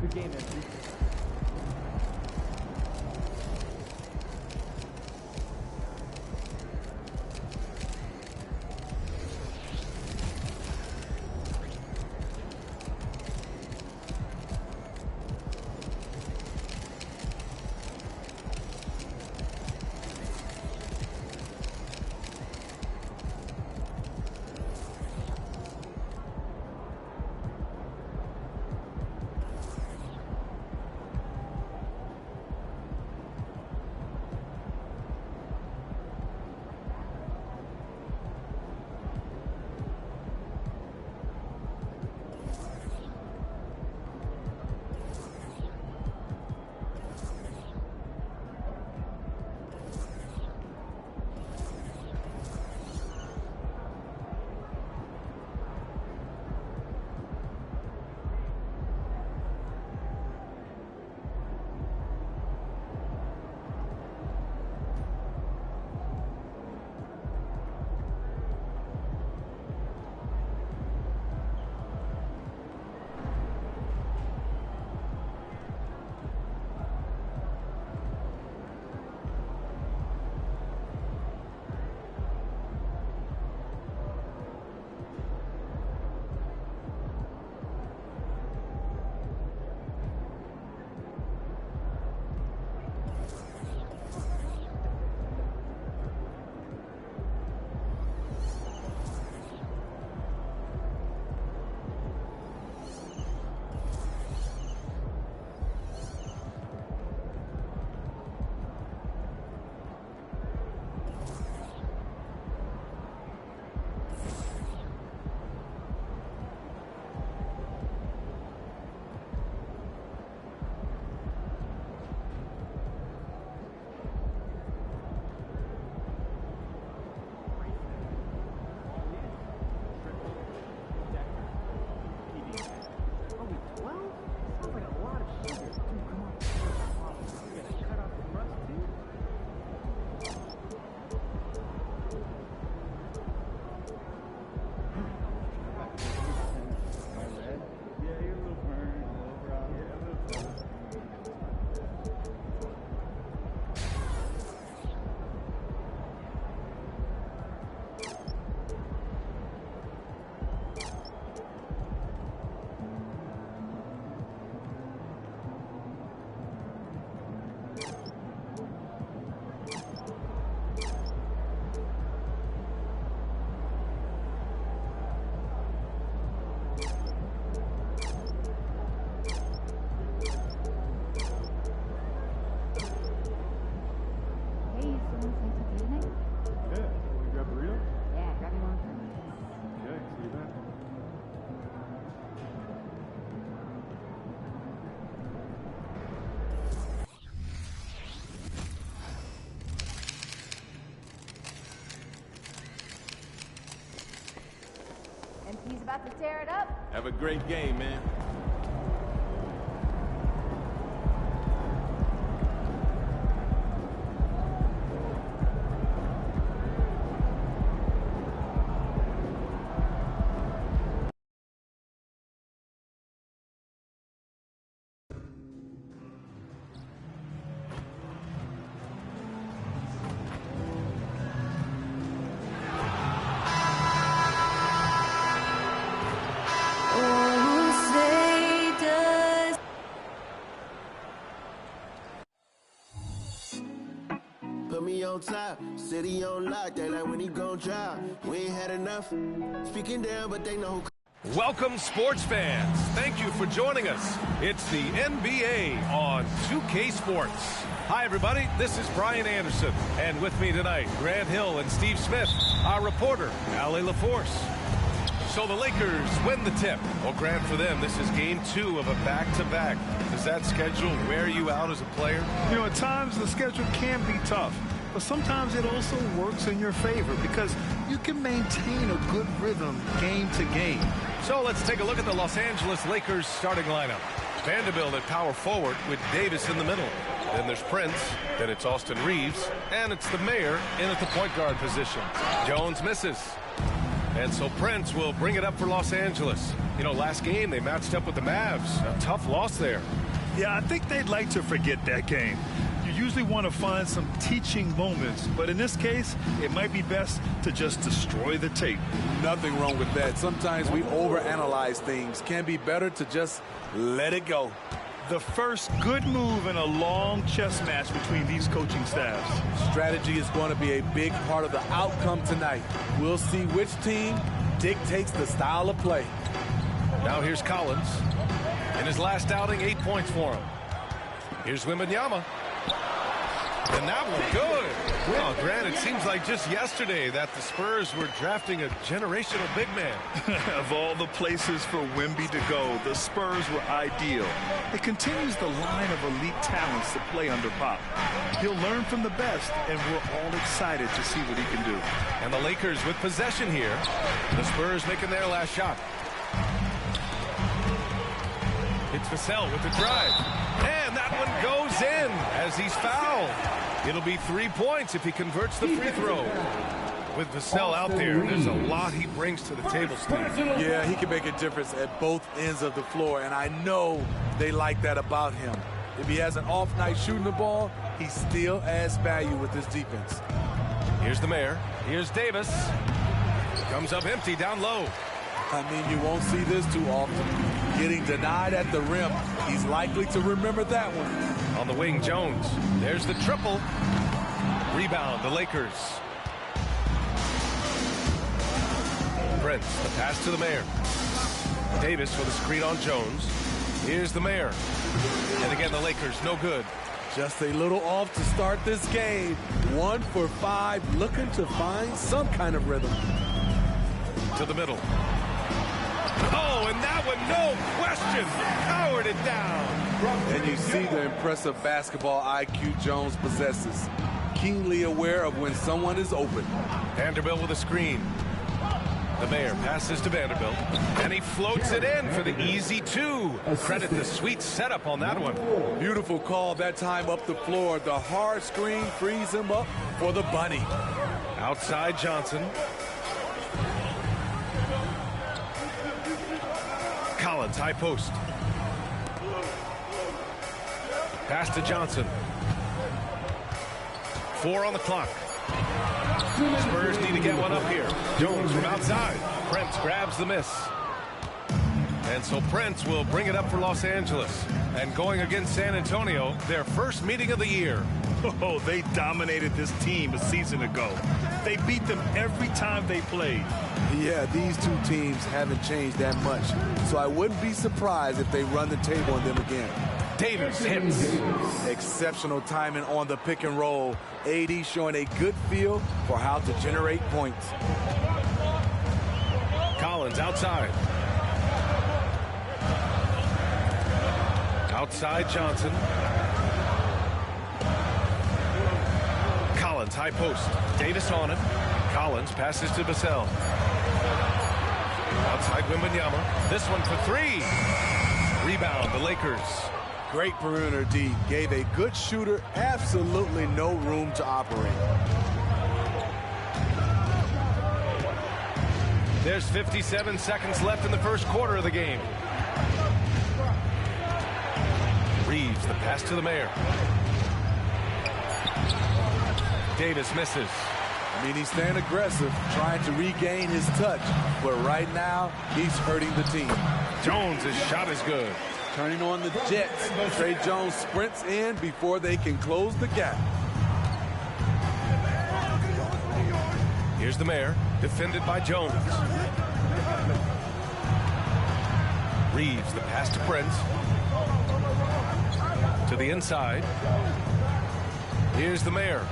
Good game, Anthony. He's about to tear it up. Have a great game, man. Put me on top, city on lock, they like when he gon' drop. We ain't had enough, speaking down, but they know who. Welcome, sports fans. Thank you for joining us. It's the NBA on 2K Sports. Hi, everybody. This is Brian Anderson. And with me tonight, Grant Hill and Steve Smith, our reporter, Allie LaForce. So the Lakers win the tip. Well, Grant, for them, this is game 2 of a back-to-back. Does that schedule wear you out as a player? You know, at times the schedule can be tough, but sometimes it also works in your favor because you can maintain a good rhythm game to game. So let's take a look at the Los Angeles Lakers starting lineup. Vanderbilt at power forward with Davis in the middle. Then there's Prince, then it's Austin Reeves, and it's the Mayor in at the point guard position. Jones misses. And so Prince will bring it up for Los Angeles. You know, last game they matched up with the Mavs. A tough loss there. Yeah, I think they'd like to forget that game. You usually want to find some teaching moments, but in this case, it might be best to just destroy the tape. Nothing wrong with that. Sometimes we overanalyze things. Can be better to just let it go. The first good move in a long chess match between these coaching staffs. Strategy is going to be a big part of the outcome tonight. We'll see which team dictates the style of play. Now here's Collins. In his last outing, 8 points for him. Here's Wembanyama. And that one good. Oh, Grant, it seems like just yesterday that the Spurs were drafting a generational big man. Of all the places for Wemby to go, the Spurs were ideal. It continues the line of elite talents that play under Pop. He'll learn from the best, and we're all excited to see what he can do. And the Lakers with possession here. The Spurs making their last shot. It's Vassell with the drive. And that one goes in as he's fouled. It'll be 3 points if he converts the free throw. With Vassell out there, there's a lot he brings to the table, Steve. Yeah, he can make a difference at both ends of the floor, and I know they like that about him. If he has an off night shooting the ball, he still adds value with his defense. Here's the mayor. Here's Davis. Comes up empty down low. I mean, you won't see this too often. Getting denied at the rim. He's likely to remember that one. On the wing, Jones. There's the triple. Rebound, the Lakers. Prince, the pass to the mayor. Davis with a screen on Jones. Here's the mayor. And again, the Lakers, no good. Just a little off to start this game. 1 for 5, looking to find some kind of rhythm. To the middle. Oh, and that one, no question, powered it down. And you see the impressive basketball IQ Jones possesses. Keenly aware of when someone is open. Vanderbilt with a screen. The mayor passes to Vanderbilt, and he floats it in for the easy 2. Credit the sweet setup on that one. Beautiful call that time up the floor. The hard screen frees him up for the bunny. Outside Johnson. Collins, high post. Pass to Johnson. 4 on the clock. Spurs need to get one up here. Jones from outside. Prince grabs the miss. And so Prince will bring it up for Los Angeles. And going against San Antonio, their first meeting of the year. Oh, they dominated this team a season ago. They beat them every time they played. Yeah, these two teams haven't changed that much. So I wouldn't be surprised if they run the table on them again. Davis hits. Exceptional timing on the pick and roll. AD showing a good feel for how to generate points. Collins outside. Outside Johnson. Collins, high post. Davis on it. Collins passes to Vassell. Outside Wembanyama. This one for 3. Rebound, the Lakers. Great perimeter D. Gave a good shooter absolutely no room to operate. There's 57 seconds left in the first quarter of the game. Reeves, the pass to the mayor. Davis misses. I mean, he's staying aggressive, trying to regain his touch. But right now, he's hurting the team. Jones' shot is good. Turning on the Jets. Trey Jones sprints in before they can close the gap. Here's the mayor, defended by Jones. Reeves, the pass to Prince. To the inside. Here's the mayor.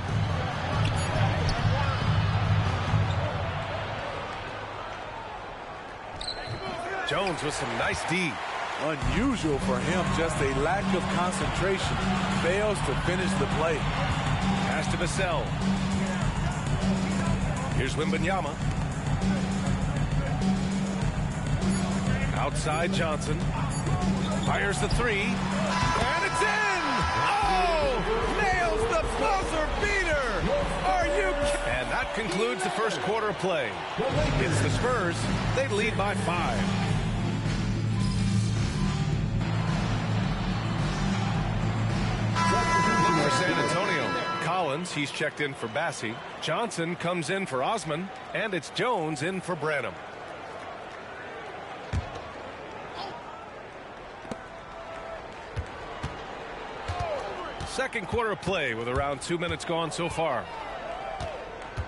Jones with some nice D. Unusual for him, just a lack of concentration. Fails to finish the play. Pass to Vassell. Here's Wembanyama. Outside Johnson. Fires the 3. And it's in! Oh! Nails the buzzer beater! Are you? And that concludes the first quarter of play. It's the Spurs. They lead by 5. For San Antonio, Collins, he's checked in for Bassie. Johnson comes in for Osman, and it's Jones in for Branham. Second quarter of play with around 2 minutes gone so far.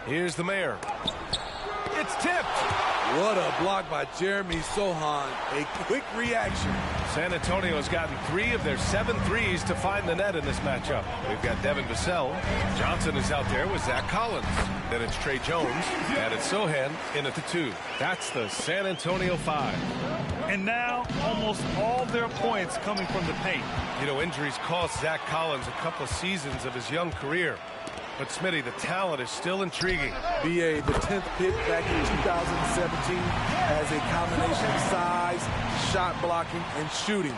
Here's the mayor. It's tipped. What a block by Jeremy Sohan. A quick reaction. San Antonio has gotten 3 of their 7 threes to find the net in this matchup. We've got Devin Vassell. Johnson is out there with Zach Collins. Then it's Trey Jones. And it's Sohan in at the 2. That's the San Antonio 5. And now almost all their points coming from the paint. You know, injuries cost Zach Collins a couple of seasons of his young career. But, Smitty, the talent is still intriguing. BA, the 10th pick back in 2017, has a combination of size, shot blocking, and shooting.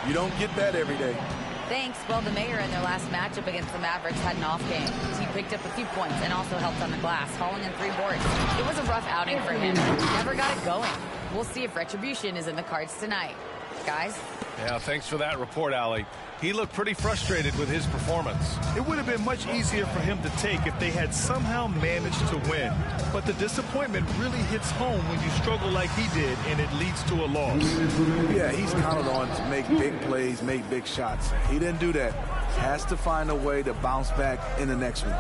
You don't get that every day. Thanks. Well, the mayor in their last matchup against the Mavericks had an off game. He picked up a few points and also helped on the glass, hauling in 3 boards. It was a rough outing for him. He never got it going. We'll see if retribution is in the cards tonight. Guys? Yeah, thanks for that report, Allie. He looked pretty frustrated with his performance. It would have been much easier for him to take if they had somehow managed to win. But the disappointment really hits home when you struggle like he did, and it leads to a loss. Yeah, he's counted on to make big plays, make big shots. He didn't do that. Has to find a way to bounce back in the next one.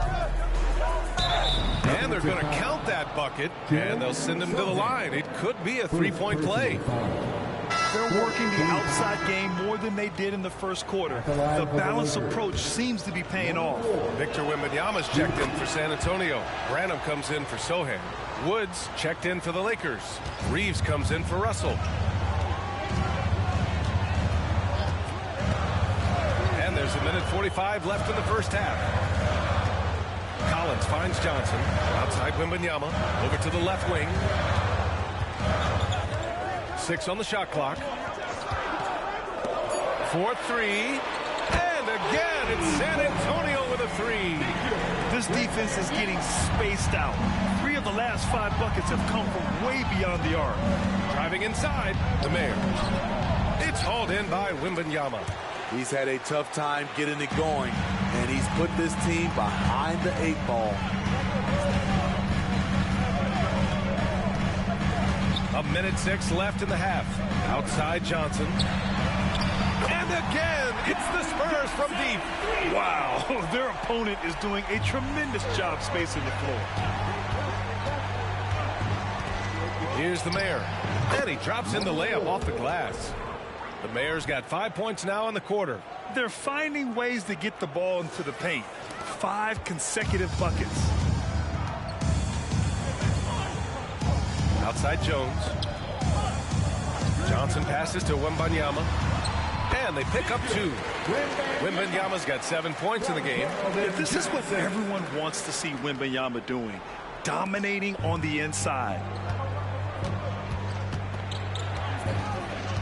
And they're going to count that bucket, and they'll send him to the line. It could be a 3-point play. They're working the outside game more than they did in the first quarter. The balanced approach seems to be paying off. Victor Wembanyama's checked in for San Antonio. Branham comes in for Sohan. Woods checked in for the Lakers. Reeves comes in for Russell. And there's 1:45 left in the first half. Collins finds Johnson. Outside Wembanyama. Over to the left wing. 6 on the shot clock. 4-3. And again, it's San Antonio with a 3. This defense is getting spaced out. 3 of the last 5 buckets have come from way beyond the arc. Driving inside, the mayor. It's hauled in by Wembanyama. He's had a tough time getting it going, and he's put this team behind the 8 ball. 1:06 left in the half. Outside Johnson. And again, it's the Spurs from deep. Wow, their opponent is doing a tremendous job spacing the floor. Here's the mayor. And he drops in the layup off the glass. The mayor's got 5 points now in the quarter. They're finding ways to get the ball into the paint. 5 consecutive buckets. Outside Jones. Johnson passes to Wembanyama. And they pick up 2. Wembanyama's got 7 points in the game. This is what everyone wants to see Wembanyama doing. Dominating on the inside.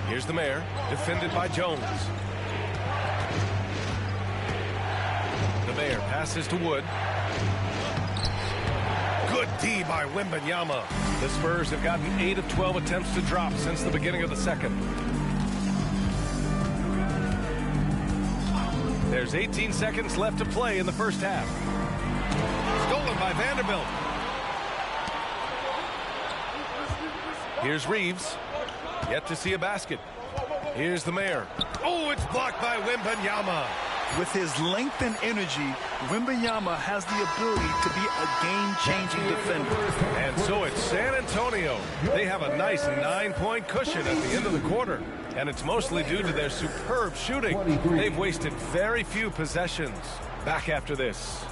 Here's the mayor, defended by Jones. The mayor passes to Wood. Good D by Wembanyama. The Spurs have gotten 8 of 12 attempts to drop since the beginning of the second. There's 18 seconds left to play in the first half. Stolen by Vanderbilt. Here's Reeves. Yet to see a basket. Here's the mayor. Oh, it's blocked by Wembanyama. With his length and energy, Wembanyama has the ability to be a game-changing defender. And so it's San Antonio. They have a nice 9-point cushion at the end of the quarter. And it's mostly due to their superb shooting. They've wasted very few possessions. Back after this.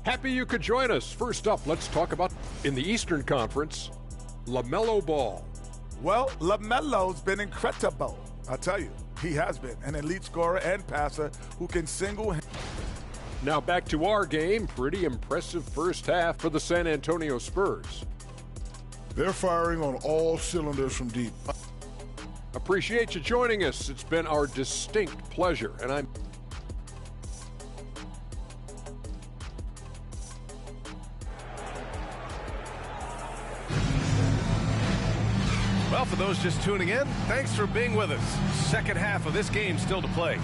Happy you could join us. First up, let's talk about, in the Eastern Conference, LaMelo Ball. Well, LaMelo's been incredible. I tell you, he has been an elite scorer and passer who can single him. Now back to our game. Pretty impressive first half for the San Antonio Spurs. They're firing on all cylinders from deep. A Appreciate you joining us. It's been our distinct pleasure, and I'm Well, for those just tuning in, thanks for being with us. Second half of this game still to play.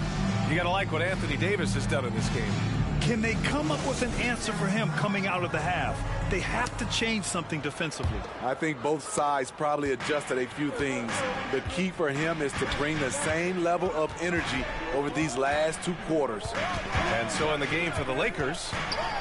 You got to like what Anthony Davis has done in this game. Can they come up with an answer for him coming out of the half? They have to change something defensively. I think both sides probably adjusted a few things. The key for him is to bring the same level of energy over these last 2 quarters. And so in the game for the Lakers,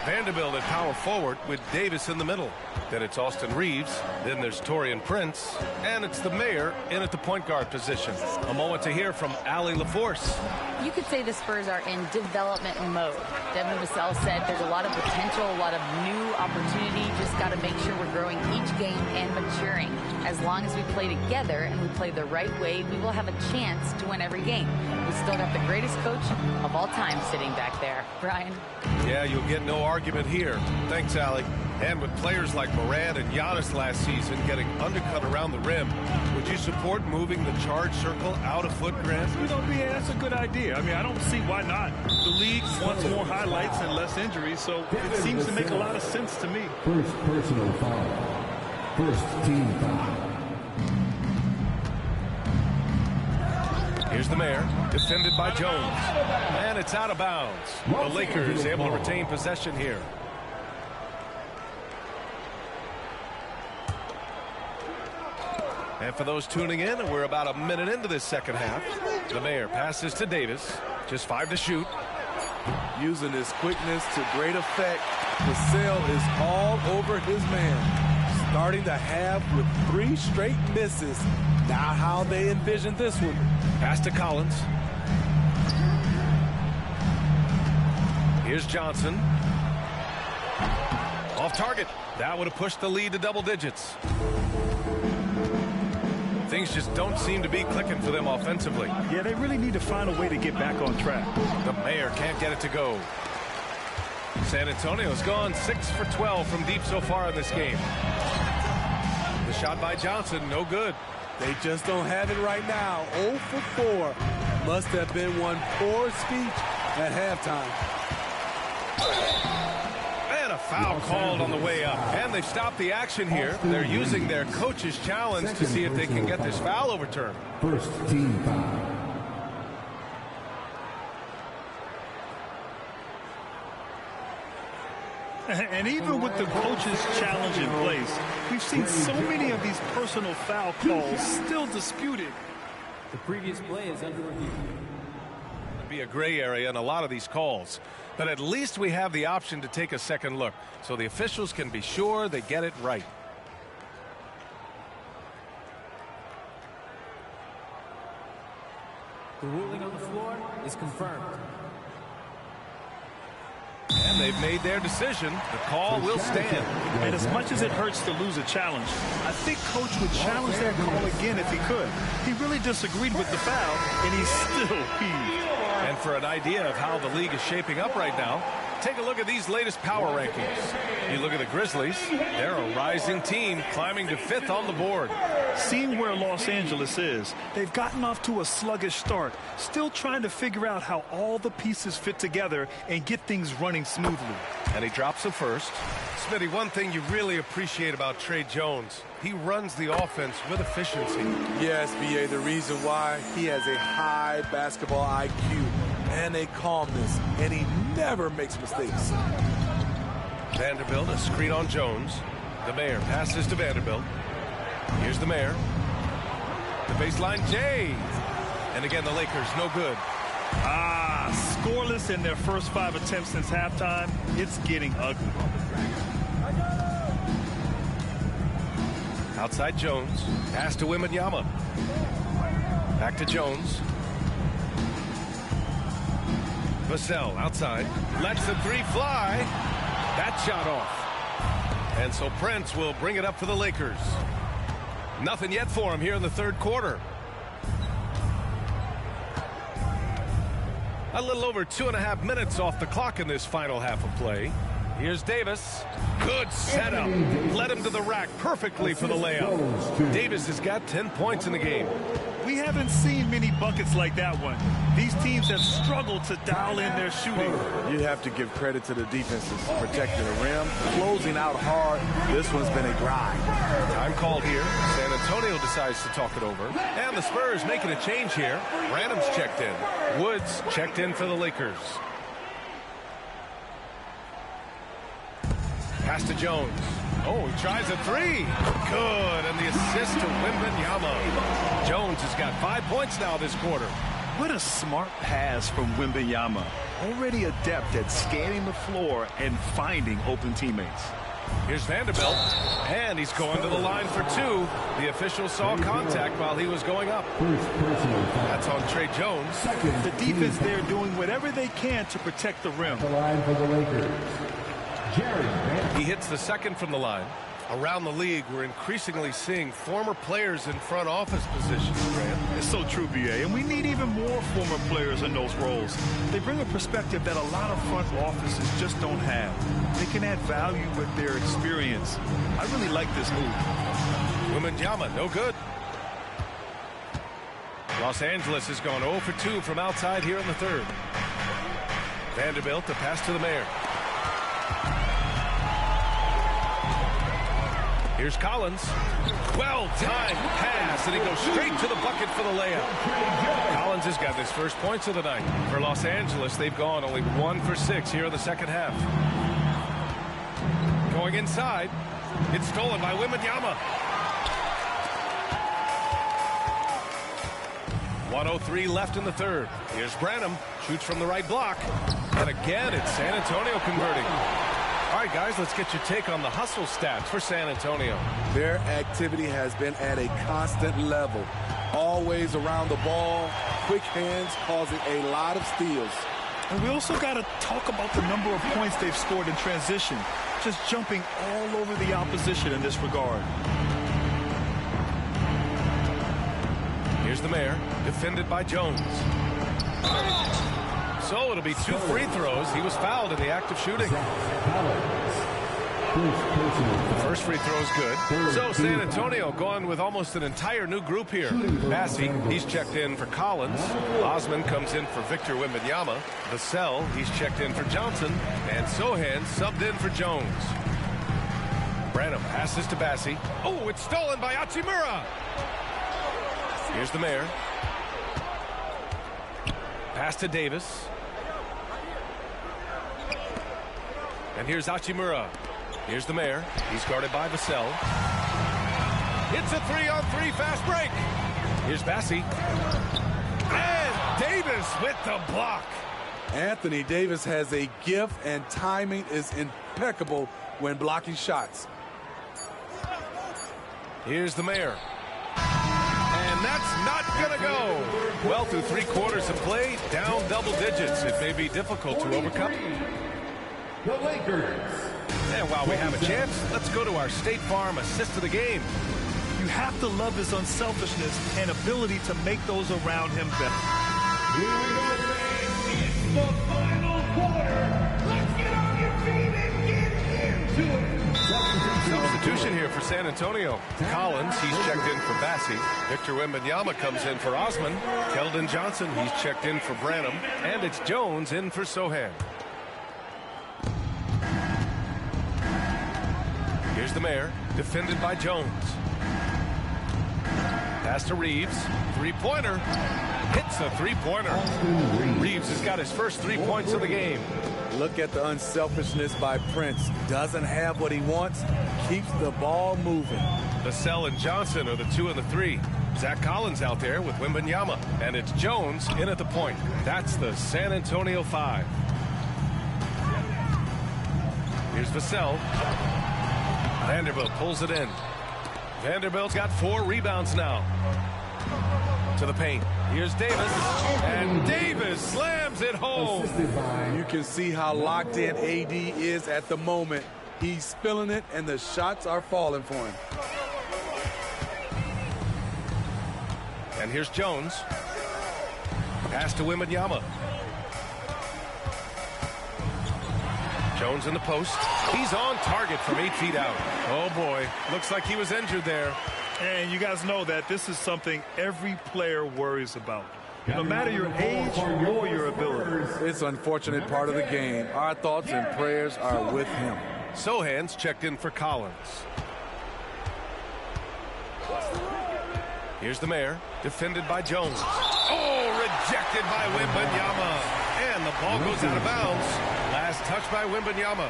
Vanderbilt at power forward with Davis in the middle. Then it's Austin Reeves. Then there's Taurean Prince. And it's the mayor in at the point guard position. A moment to hear from Allie LaForce. You could say the Spurs are in development mode. Devin Vassell said there's a lot of potential, a lot of new opportunity. Just got to make sure we're growing each game and maturing. As long as we play together and we play the right way, we will have a chance to win every game. We still got the greatest coach of all time sitting back there. Brian? Yeah, you'll get no argument here. Thanks, Allie. And with players like Morant and Giannis last season getting undercut around the rim, would you support moving the charge circle out a foot, Grant? You know, BA, that's a good idea. I mean, I don't see why not. The league wants more highlights and less injuries, so it seems to make a lot of sense to me. First personal foul. First team foul. Here's the mayor, defended by Jones. And it's out of bounds. The Lakers able to retain possession here. And for those tuning in, we're about a minute into this second half. The mayor passes to Davis. Just 5 to shoot. Using his quickness to great effect, Vassell is all over his man. Starting the half with 3 straight misses. Not how they envisioned this one. Pass to Collins. Here's Johnson. Off target. That would have pushed the lead to double digits. Things just don't seem to be clicking for them offensively. Yeah, they really need to find a way to get back on track. The mayor can't get it to go. San Antonio's gone 6 for 12 from deep so far in this game. The shot by Johnson, no good. They just don't have it right now. 0 for 4. Must have been one poor speech at halftime. And a foul called on the way up. And they've stopped the action here. They're using their coach's challenge to see if they can get this foul overturned. First team foul. And even with the coach's challenge in place, we've seen so many of these personal foul calls still disputed. The previous play is under review. There'd be a gray area in a lot of these calls, but at least we have the option to take a second look so the officials can be sure they get it right. The ruling on the floor is confirmed. And they've made their decision. The call will stand. And as much as it hurts to lose a challenge, I think Coach would challenge that call again if he could. He really disagreed with the foul, and he's still heaved. And for an idea of how the league is shaping up right now, take a look at these latest power rankings. You look at the Grizzlies, they're a rising team climbing to 5th on the board. Seeing where Los Angeles is, they've gotten off to a sluggish start, still trying to figure out how all the pieces fit together and get things running smoothly. And he drops the first. Smitty, one thing you really appreciate about Tre Jones, he runs the offense with efficiency. Yes, B.A., the reason why, he has a high basketball IQ and a calmness, and he never makes mistakes. Vanderbilt, a screen on Jones. The mayor passes to Vanderbilt. Here's the mayor. The baseline, Jay. And again, the Lakers, no good. Scoreless in their first 5 attempts since halftime. It's getting ugly. Outside Jones. Pass to Wembanyama. Back to Jones. Vassell outside. Lets the 3 fly. That shot off. And so Prince will bring it up for the Lakers. Nothing yet for him here in the third quarter. A little over 2.5 minutes off the clock in this final half of play. Here's Davis. Good setup. Led him to the rack perfectly for the layup. Davis has got 10 points in the game. We haven't seen many buckets like that one. These teams have struggled to dial in their shooting. You have to give credit to the defenses protecting the rim, closing out hard. This one's been a grind. Time called here. San Antonio decides to talk it over. And the Spurs making a change here. Branham's checked in. Woods checked in for the Lakers. Pass to Jones. Oh, he tries a three. Good. And the assist to Wembanyama. Jones has got 5 points now this quarter. What a smart pass from Wembanyama. Already adept at scanning the floor and finding open teammates. Here's Vanderbilt. And he's going to the line for two. The official saw contact while he was going up. That's on Trey Jones. The defense there doing whatever they can to protect the rim. The line for the Lakers. He hits the second from the line. Around the league, we're increasingly seeing former players in front office positions, Grant. It's so true, BA, and we need even more former players in those roles. They bring a perspective that a lot of front offices just don't have. They can add value with their experience. I really like this move. Wembanyama, no good. Los Angeles has gone 0 for 2 from outside here in the third. Vanderbilt, the pass to the Mayor. Here's Collins. Well-timed pass, and he goes straight to the bucket for the layup. Collins has got his first points of the night. For Los Angeles, they've gone only 1 for 6 here in the second half. Going inside. It's stolen by Wembanyama. 1:03 left in the third. Here's Branham. Shoots from the right block. And again, it's San Antonio converting. All right, guys, let's get your take on the hustle stats for San Antonio. Their activity has been at a constant level. Always around the ball, quick hands causing a lot of steals. And we also got to talk about the number of points they've scored in transition. Just jumping all over the opposition in this regard. Here's the Mayor, defended by Jones. So it'll be 2 free throws. He was fouled in the act of shooting. The first free throw is good. So San Antonio going with almost an entire new group here. Massey, he's checked in for Collins. Osman comes in for Victor Wembanyama. Vassell, he's checked in for Johnson. And Sohan subbed in for Jones. Branham passes to Bassi. Oh, it's stolen by Hachimura. Here's the Mayor. Pass to Davis. And here's Hachimura. Here's the Mayor. He's guarded by Vassell. It's a 3-on-3 fast break. Here's Bassi. And Davis with the block. Anthony Davis has a gift, and timing is impeccable when blocking shots. Here's the Mayor. And that's not going to go. Well, through 3 quarters of play, down double digits. It may be difficult to overcome. The Lakers. And while we have a chance, let's go to our State Farm assist of the game. You have to love his unselfishness and ability to make those around him better. Here we go, fans. It's the final quarter. Let's get on your feet and get into it. Substitution here for San Antonio. Collins, he's checked in for Bassi. Victor Wembanyama comes in for Osman. Keldon Johnson, he's checked in for Branham. And it's Jones in for Sohan. Here's the Mayor, defended by Jones. Pass to Reeves. 3-pointer. Hits a 3-pointer. Reeves has got his first 3 points of the game. Look at the unselfishness by Prince. Doesn't have what he wants. Keeps the ball moving. Vassell and Johnson are the 2 and the 3. Zach Collins out there with Wembanyama. And it's Jones in at the point. That's the San Antonio 5. Here's Vassell. Vanderbilt pulls it in. Vanderbilt's got 4 rebounds now. To the paint. Here's Davis. And Davis slams it home. You can see how locked in AD is at the moment. He's feeling it, and the shots are falling for him. And here's Jones. Pass to Wembanyama. Jones in the post. He's on target from 8 feet out. Oh, boy. Looks like he was injured there. And you guys know that this is something every player worries about. No matter your age or your ability. It's an unfortunate part of the game. Our thoughts and prayers are with him. Sohan's checked in for Collins. Here's the Mayor, defended by Jones. Oh, rejected by Wembanyama. And the ball goes out of bounds. Last touch by Wembanyama.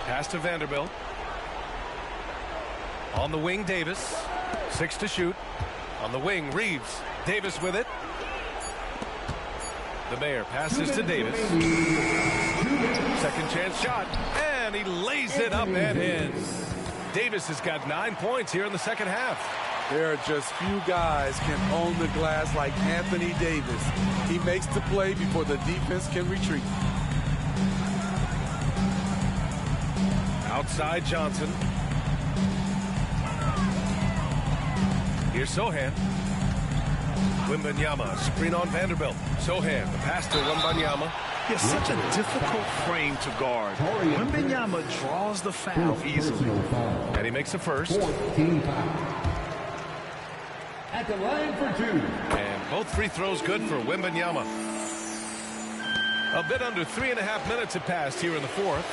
Pass to Vanderbilt. On the wing, Davis. 6 to shoot. On the wing, Reeves. Davis with it. The Mayor passes to Davis. Second chance shot. And he lays it up and in. Davis has got 9 points here in the second half. There are just few guys can own the glass like Anthony Davis. He makes the play before the defense can retreat. Outside Johnson. Here's Sohan. Wembanyama, screen on Vanderbilt. Sohan, the pass to Wembanyama. It's such a difficult frame to guard. Wembanyama draws the foul easily. And he makes the first. At the line for 2. And both free throws good for Wembanyama. A bit under 3.5 minutes have passed here in the fourth.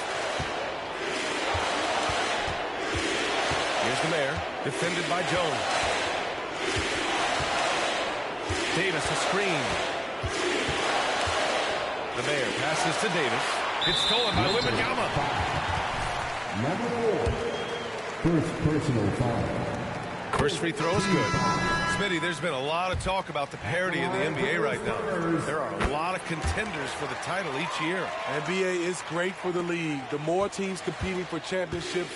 Here's the Mayor, defended by Jones. Davis a screen. The Mayor passes to Davis. It's stolen by Wembanyama. Number 4. First personal foul. First free throw is good. Smitty, there's been a lot of talk about the parity in the NBA right now. There are a lot of contenders for the title each year. NBA is great for the league. The more teams competing for championships,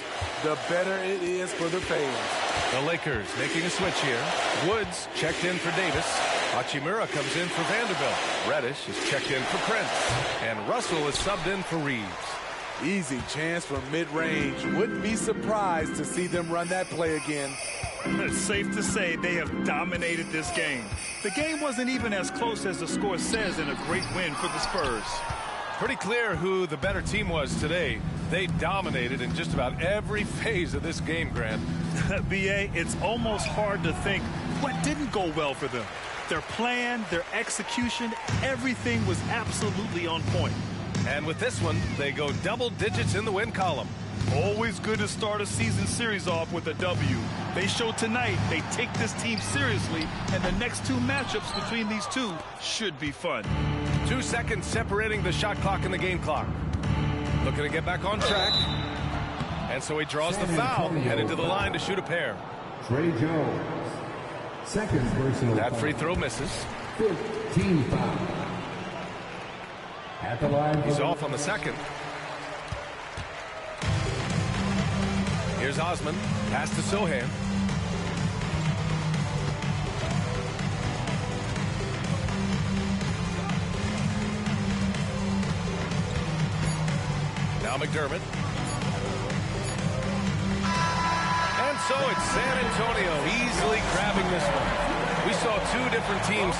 the better it is for the fans. The Lakers making a switch here. Woods checked in for Davis. Hachimura comes in for Vanderbilt. Reddish is checked in for Prince. And Russell is subbed in for Reeves. Easy chance from mid-range. Wouldn't be surprised to see them run that play again. It's safe to say they have dominated this game. The game wasn't even as close as the score says in a great win for the Spurs. Pretty clear who the better team was today. They dominated in just about every phase of this game, Grant. B.A., it's almost hard to think what didn't go well for them. Their plan, their execution, everything was absolutely on point. And with this one, they go double digits in the win column. Always good to start a season series off with a W. They show tonight they take this team seriously, and the next 2 matchups between these two should be fun. 2 seconds separating the shot clock and the game clock. Looking to get back on track. And so he draws the foul, headed to the line to shoot a pair. Trey Jones. Second personal That foul. free throw misses. 15 foul. At the line. He's off on the second. Here's Osman. Pass to Sohan. Now McDermott. And so it's San Antonio easily grabbing this one. We saw 2 different teams.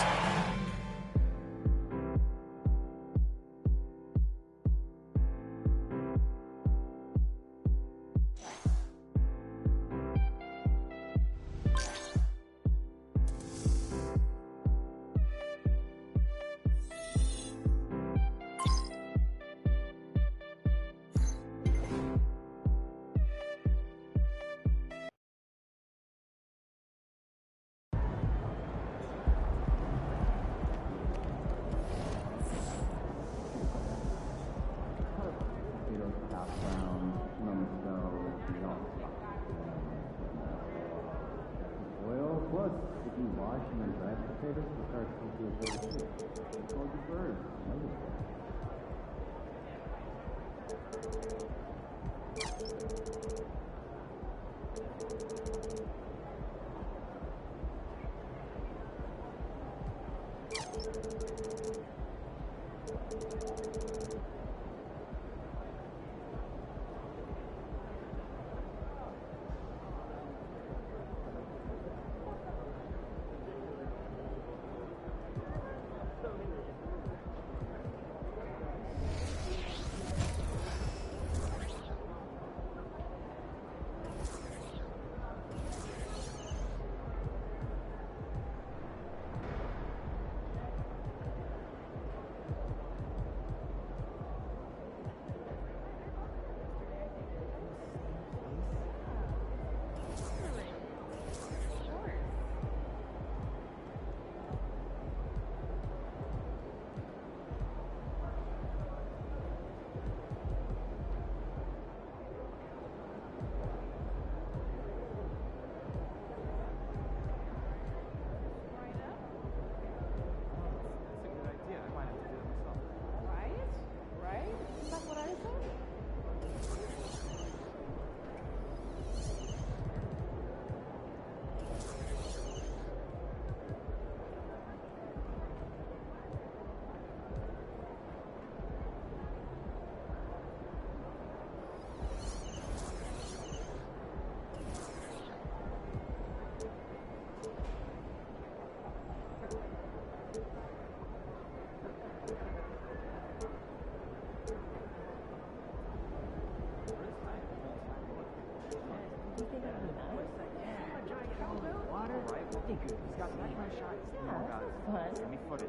looking good. He's got 99 shots. Come on, guys. Give me footage.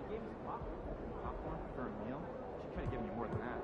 She gave us popcorn for a meal. She could have given you more than that.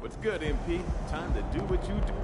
What's good, MP? Time to do what you do.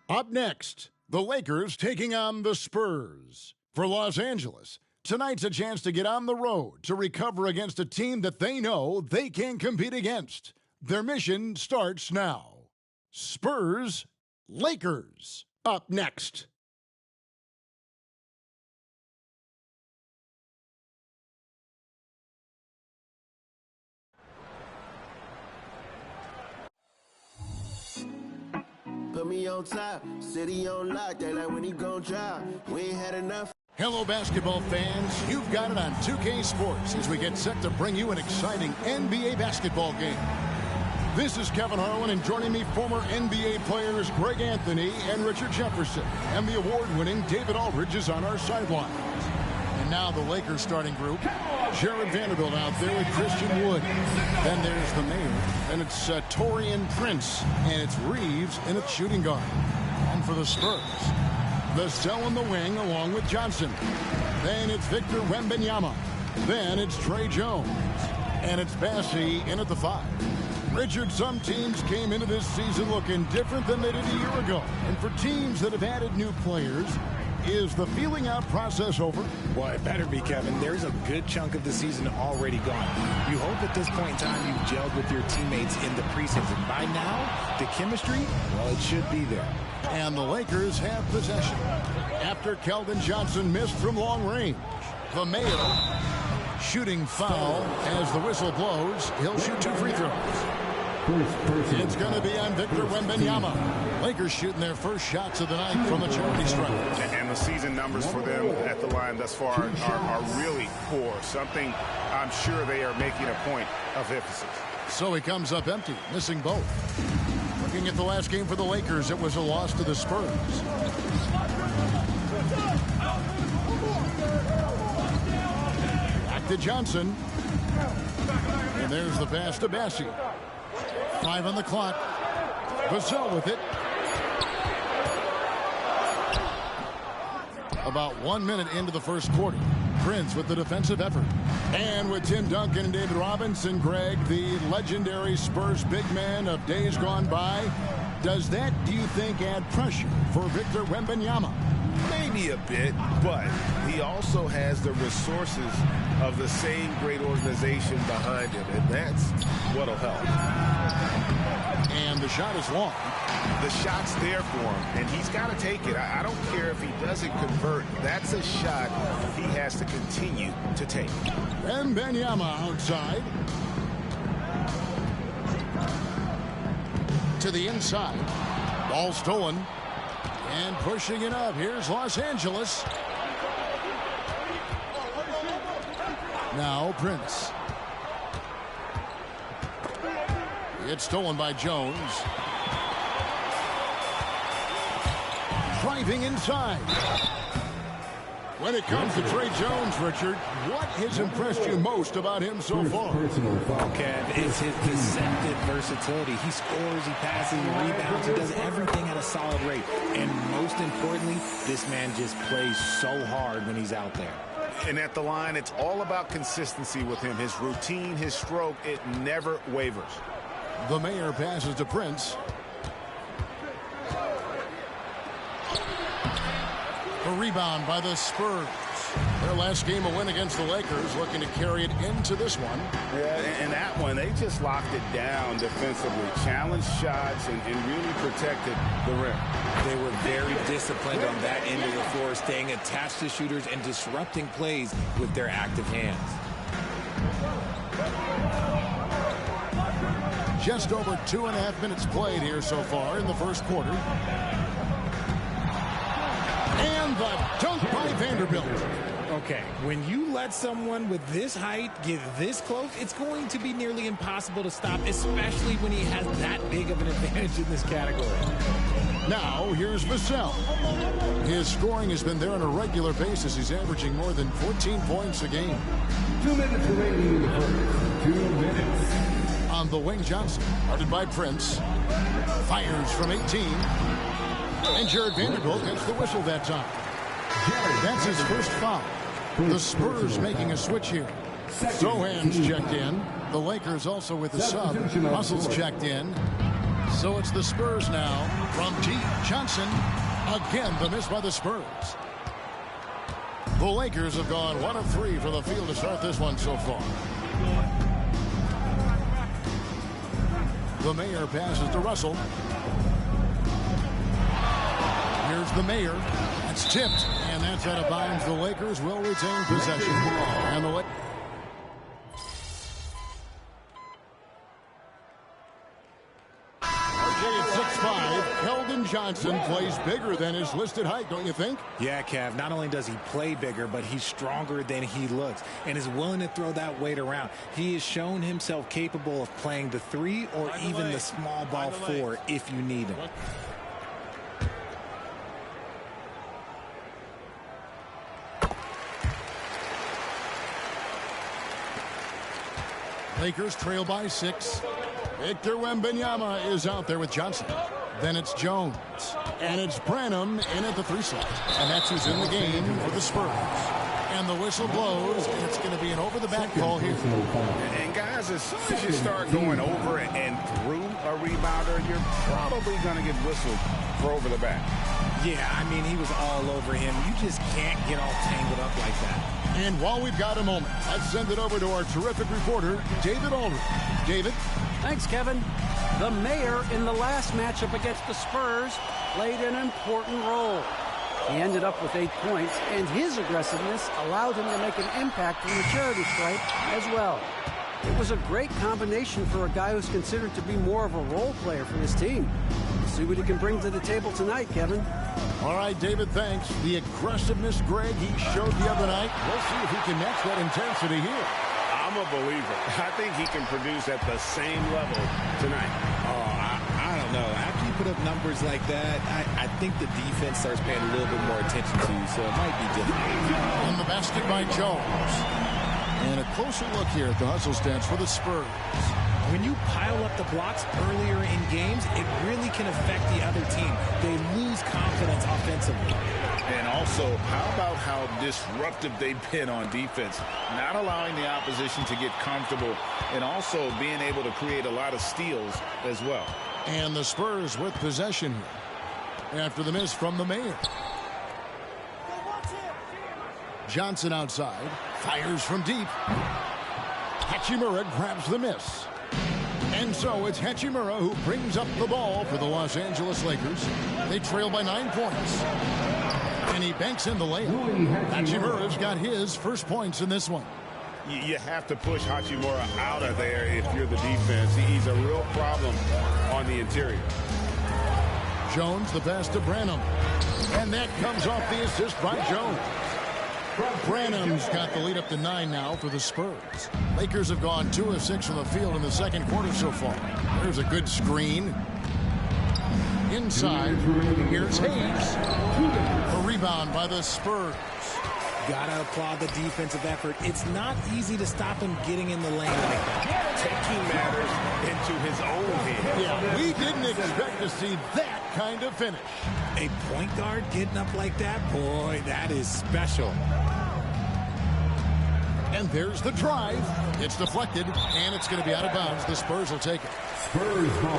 Up next, the Lakers taking on the Spurs. For Los Angeles, tonight's a chance to get on the road to recover against a team that they know they can compete against. Their mission starts now. Spurs, Lakers, up next. Put me on top, city on lock, they like when he gon' drop. We ain't had enough. Hello, basketball fans. You've got it on 2K Sports as we get set to bring you an exciting NBA basketball game. This is Kevin Harlan, and joining me, former NBA players Greg Anthony and Richard Jefferson. And the award-winning David Aldridge is on our sidelines. And now the Lakers starting group. Jared Vanderbilt out there with Christian Wood. Then there's the mayor. And it's Torian Prince. And it's Reeves in a shooting guard. And for the Spurs, Vassell in the wing along with Johnson. Then it's Victor Wembanyama. Then it's Trey Jones. And it's Bassey in at the 5. Richard, some teams came into this season looking different than they did a year ago. And for teams that have added new players, is the feeling out process over? Well, it better be, Kevin. There's a good chunk of the season already gone. You hope at this point in time you've gelled with your teammates in the preseason. By now, the chemistry, well, it should be there. And the Lakers have possession. After Keldon Johnson missed from long range, the mayor shooting foul as the whistle blows. He'll shoot 2 free throws. It's going to be on Victor Wembanyama. Lakers shooting their first shots of the night from a charity stripe. And the season numbers for them at the line thus far are really poor. Something I'm sure they are making a point of emphasis. So he comes up empty, missing both. Looking at the last game for the Lakers, it was a loss to the Spurs. Back to Johnson. And there's the pass to Bassey. 5 on the clock. Vassell with it. About 1 minute into the first quarter. Prince with the defensive effort. And with Tim Duncan and David Robinson, Greg, the legendary Spurs big man of days gone by, does that, do you think, add pressure for Victor Wembanyama? Maybe a bit, but he also has the resources of the same great organization behind him, and that's what'll help. And the shot is long. The shot's there for him, and he's got to take it. I don't care if he doesn't convert. That's a shot he has to continue to take. Wembanyama outside. To the inside. Ball stolen. And pushing it up. Here's Los Angeles. Now Prince. It's stolen by Jones. Driving inside. When it comes to Trey Jones, Richard, what has impressed you most about him so far? Kev, it's his deceptive versatility. He scores, he passes, he rebounds, he does everything at a solid rate. And most importantly, this man just plays so hard when he's out there. And at the line, it's all about consistency with him. His routine, his stroke, it never wavers. The Mayor passes to Prince. A rebound by the Spurs. Their last game, a win against the Lakers, looking to carry it into this one. Yeah, and that one, they just locked it down defensively. Challenged shots and really protected the rim. They were very disciplined on that end of the floor, staying attached to shooters and disrupting plays with their active hands. Just over 2.5 minutes played here so far in the first quarter. And the dunk by Vanderbilt. Okay, when you let someone with this height get this close, it's going to be nearly impossible to stop, especially when he has that big of an advantage in this category. Now, here's Vassell. His scoring has been there on a regular basis. He's averaging more than 14 points a game. 2 minutes remaining in the first. 2 minutes. On the wing, Johnson, guarded by Prince. Fires from 18. And Jared Vanderbilt gets the whistle that time. That's his first foul. The Spurs making a switch here. Sohan's checked in. The Lakers also with the sub. Russell's checked in. So it's the Spurs now. From deep, Johnson. Again, the miss by the Spurs. The Lakers have gone 1 of 3 from the field to start this one so far. The Mayor passes to Russell. Here's the Mayor. That's tipped, and that's out of bounds. The Lakers will retain possession. And the RJ at 6'5", Keldon Johnson plays bigger than his listed height, don't you think? Yeah, Kev, not only does he play bigger, but he's stronger than he looks and is willing to throw that weight around. He has shown himself capable of playing the 3 or even the small ball 4 if you need him. Lakers trail by 6. Victor Wembanyama is out there with Johnson. Then it's Jones. And it's Branham in at the 3 slot. And that's who's in the game for the Spurs. And the whistle blows, and it's going to be an over-the-back call here. And guys, as soon as you start going over and through a rebounder, you're probably going to get whistled for over the back. Yeah, I mean, he was all over him. You just can't get all tangled up like that. And while we've got a moment, let's send it over to our terrific reporter, David Aldridge. David? Thanks, Kevin. The Mayor in the last matchup against the Spurs played an important role. He ended up with 8 points, and his aggressiveness allowed him to make an impact from the charity stripe as well. It was a great combination for a guy who's considered to be more of a role player for his team. We'll see what he can bring to the table tonight, Kevin. All right, David, thanks. The aggressiveness, Greg, he showed the other night. We'll see if he can match that intensity here. I'm a believer. I think he can produce at the same level tonight. I don't know. After you put up numbers like that, I think the defense starts paying a little bit more attention to you, so it might be different. On the basket by Jones. And a closer look here at the hustle stats for the Spurs. When you pile up the blocks earlier in games, it really can affect the other team. They lose confidence offensively. And also, how about how disruptive they've been on defense? Not allowing the opposition to get comfortable and also being able to create a lot of steals as well. And the Spurs with possession here after the miss from the Mayor. Johnson outside. Fires from deep. Hachimura grabs the miss. And so it's Hachimura who brings up the ball for the Los Angeles Lakers. They trail by 9 points. And he banks in the layup. Hachimura's got his first points in this one. You have to push Hachimura out of there if you're the defense. He's a real problem on the interior. Jones, the pass to Branham. And that comes off the assist by Jones. Branham's got the lead up to 9 now for the Spurs. Lakers have gone 2 of 6 from the field in the second quarter so far. There's a good screen. Inside, here's Hayes. A rebound by the Spurs. Gotta applaud the defensive effort. It's not easy to stop him getting in the lane like that. Taking matters into his own hands. Yeah, we didn't expect to see that kind of finish. A point guard getting up like that, boy, that is special. And there's the drive. It's deflected, and it's going to be out of bounds. The Spurs will take it. Spurs ball.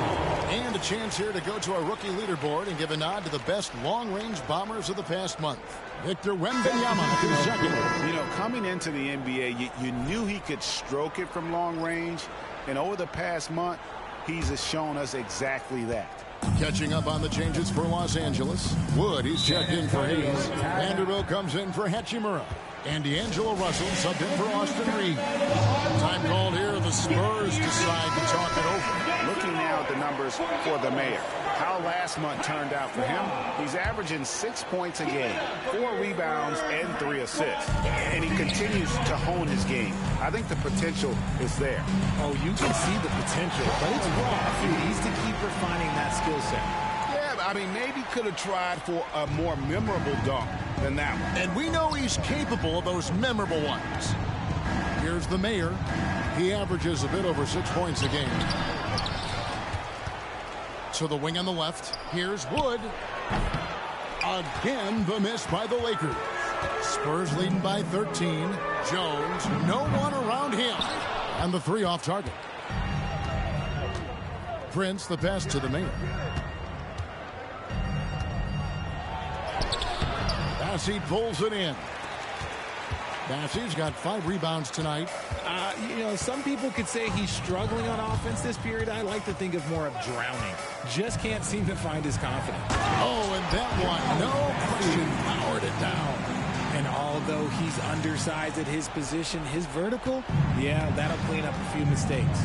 And a chance here to go to our rookie leaderboard and give a nod to the best long-range bombers of the past month. Victor Wembanyama is second. You know, coming into the NBA, you knew he could stroke it from long range. And over the past month, he's shown us exactly that. Catching up on the changes for Los Angeles. Wood, he's checked in for Hayes. Vanderbilt comes in for Hachimura. And D'Angelo Russell subbed in for Austin Reed. Time called here. The Spurs decide to talk it over. Looking now at the numbers for the mayor. How last month turned out for him. He's averaging 6 points a game, 4 rebounds, and 3 assists. And he continues to hone his game. I think the potential is there. Oh, you can see the potential, but it's raw. He needs to keep refining that skill set. I mean, maybe could have tried for a more memorable dunk than that one. And we know he's capable of those memorable ones. Here's the mayor. He averages a bit over 6 points a game. To the wing on the left. Here's Wood. Again, the miss by the Lakers. Spurs leading by 13. Jones, no one around him. And the 3 off target. Prince, the pass to the mayor. Bassey pulls it in. Bassey's got 5 rebounds tonight. You know, some people could say he's struggling on offense this period. I like to think of more of drowning. Just can't seem to find his confidence. Oh, and that one, no question, powered it down. And although he's undersized at his position, his vertical, yeah, that'll clean up a few mistakes.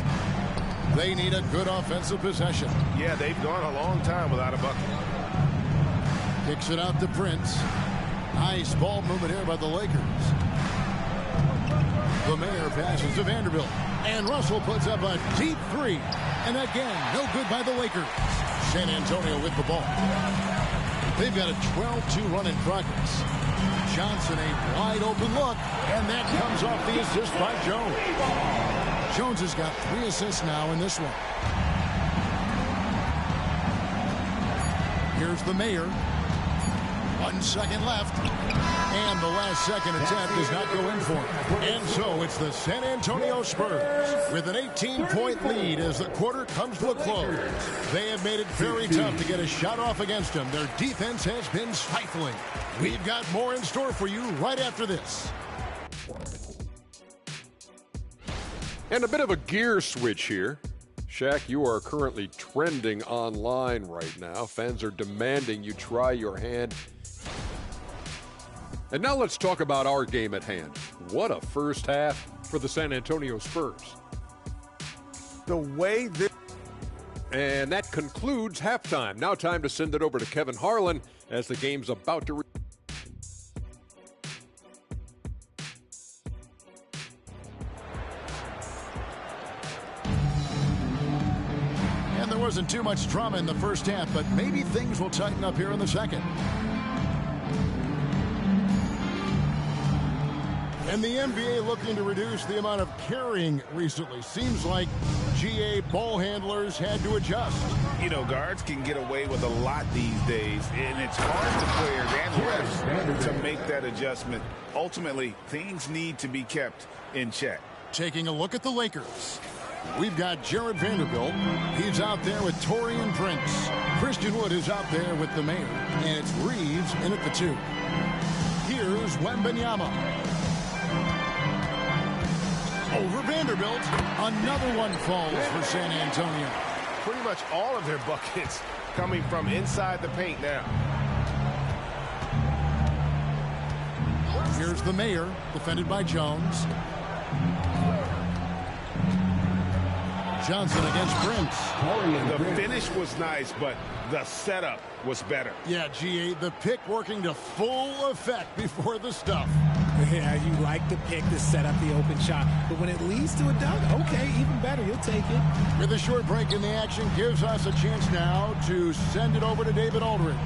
They need a good offensive possession. Yeah, they've gone a long time without a bucket. Kicks it out to Prince. Nice ball movement here by the Lakers. The mayor passes to Vanderbilt. And Russell puts up a deep 3. And again, no good by the Lakers. San Antonio with the ball. They've got a 12-2 run in progress. Johnson, a wide open look. And that comes off the assist by Jones. Jones has got 3 assists now in this one. Here's the mayor. 1 second left. And the last second attempt does not go in for him. And so it's the San Antonio Spurs with an 18-point lead as the quarter comes to a close. They have made it very tough to get a shot off against them. Their defense has been stifling. We've got more in store for you right after this. And a bit of a gear switch here. Shaq, you are currently trending online right now. Fans are demanding you try your hand. And now let's talk about our game at hand. What a first half for the San Antonio Spurs. The way this... And that concludes halftime. Now time to send it over to Kevin Harlan as the game's about to... And there wasn't too much drama in the first half, but maybe things will tighten up here in the second. And the NBA looking to reduce the amount of carrying recently. Seems like GA ball handlers had to adjust. You know, guards can get away with a lot these days, and it's hard for players and refs to make that adjustment. Ultimately, things need to be kept in check. Taking a look at the Lakers. We've got Jared Vanderbilt. He's out there with Taurean Prince. Christian Wood is out there with the mayor. And it's Reeves in at the 2. Here's Wembanyama. over Vanderbilt. Another one falls for San Antonio. Pretty much all of their buckets coming from inside the paint now. Here's the Mayor, defended by Jones. Johnson against Prince. The finish was nice, but the setup was better. Yeah, GA, the pick working to full effect before the stuff. Yeah, you like the pick to set up the open shot, but when it leads to a dunk, okay, even better, you'll take it. With a short break in the action, gives us a chance now to send it over to David Aldridge.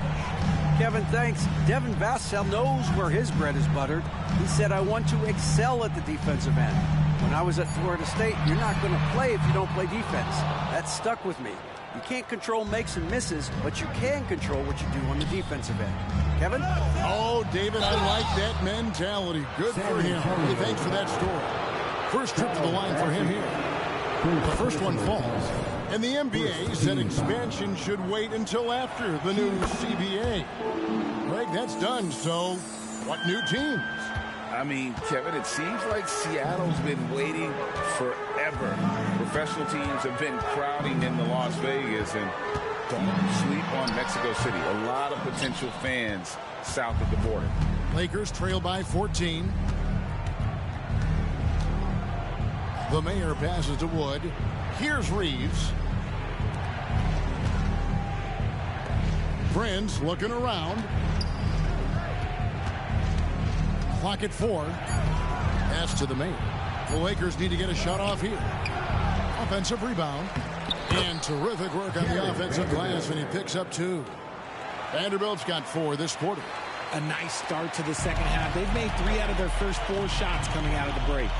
Kevin, thanks. Devin Vassell knows where his bread is buttered. He said, I want to excel at the defensive end. When I was at Florida State, you're not going to play if you don't play defense. That stuck with me. You can't control makes and misses, but you can control what you do on the defensive end. Kevin? Oh, David, I like that mentality. Good for him. Hey, thanks for that story. First trip to the line for him here. The first one falls. And the NBA said expansion should wait until after the new CBA. Greg, that's done, so what new teams? I mean, Kevin, it seems like Seattle's been waiting forever. Professional teams have been crowding into Las Vegas, and don't sleep on Mexico City. A lot of potential fans south of the border. Lakers trail by 14. The Mayor passes to Wood. Here's Reeves. Prince looking around. Clock at 4. Pass to the Mayor. The Lakers need to get a shot off here. Offensive rebound. And terrific work on the offensive glass, and he picks up 2. Vanderbilt's got 4 this quarter. A nice start to the second half. They've made 3 out of their first 4 shots coming out of the break.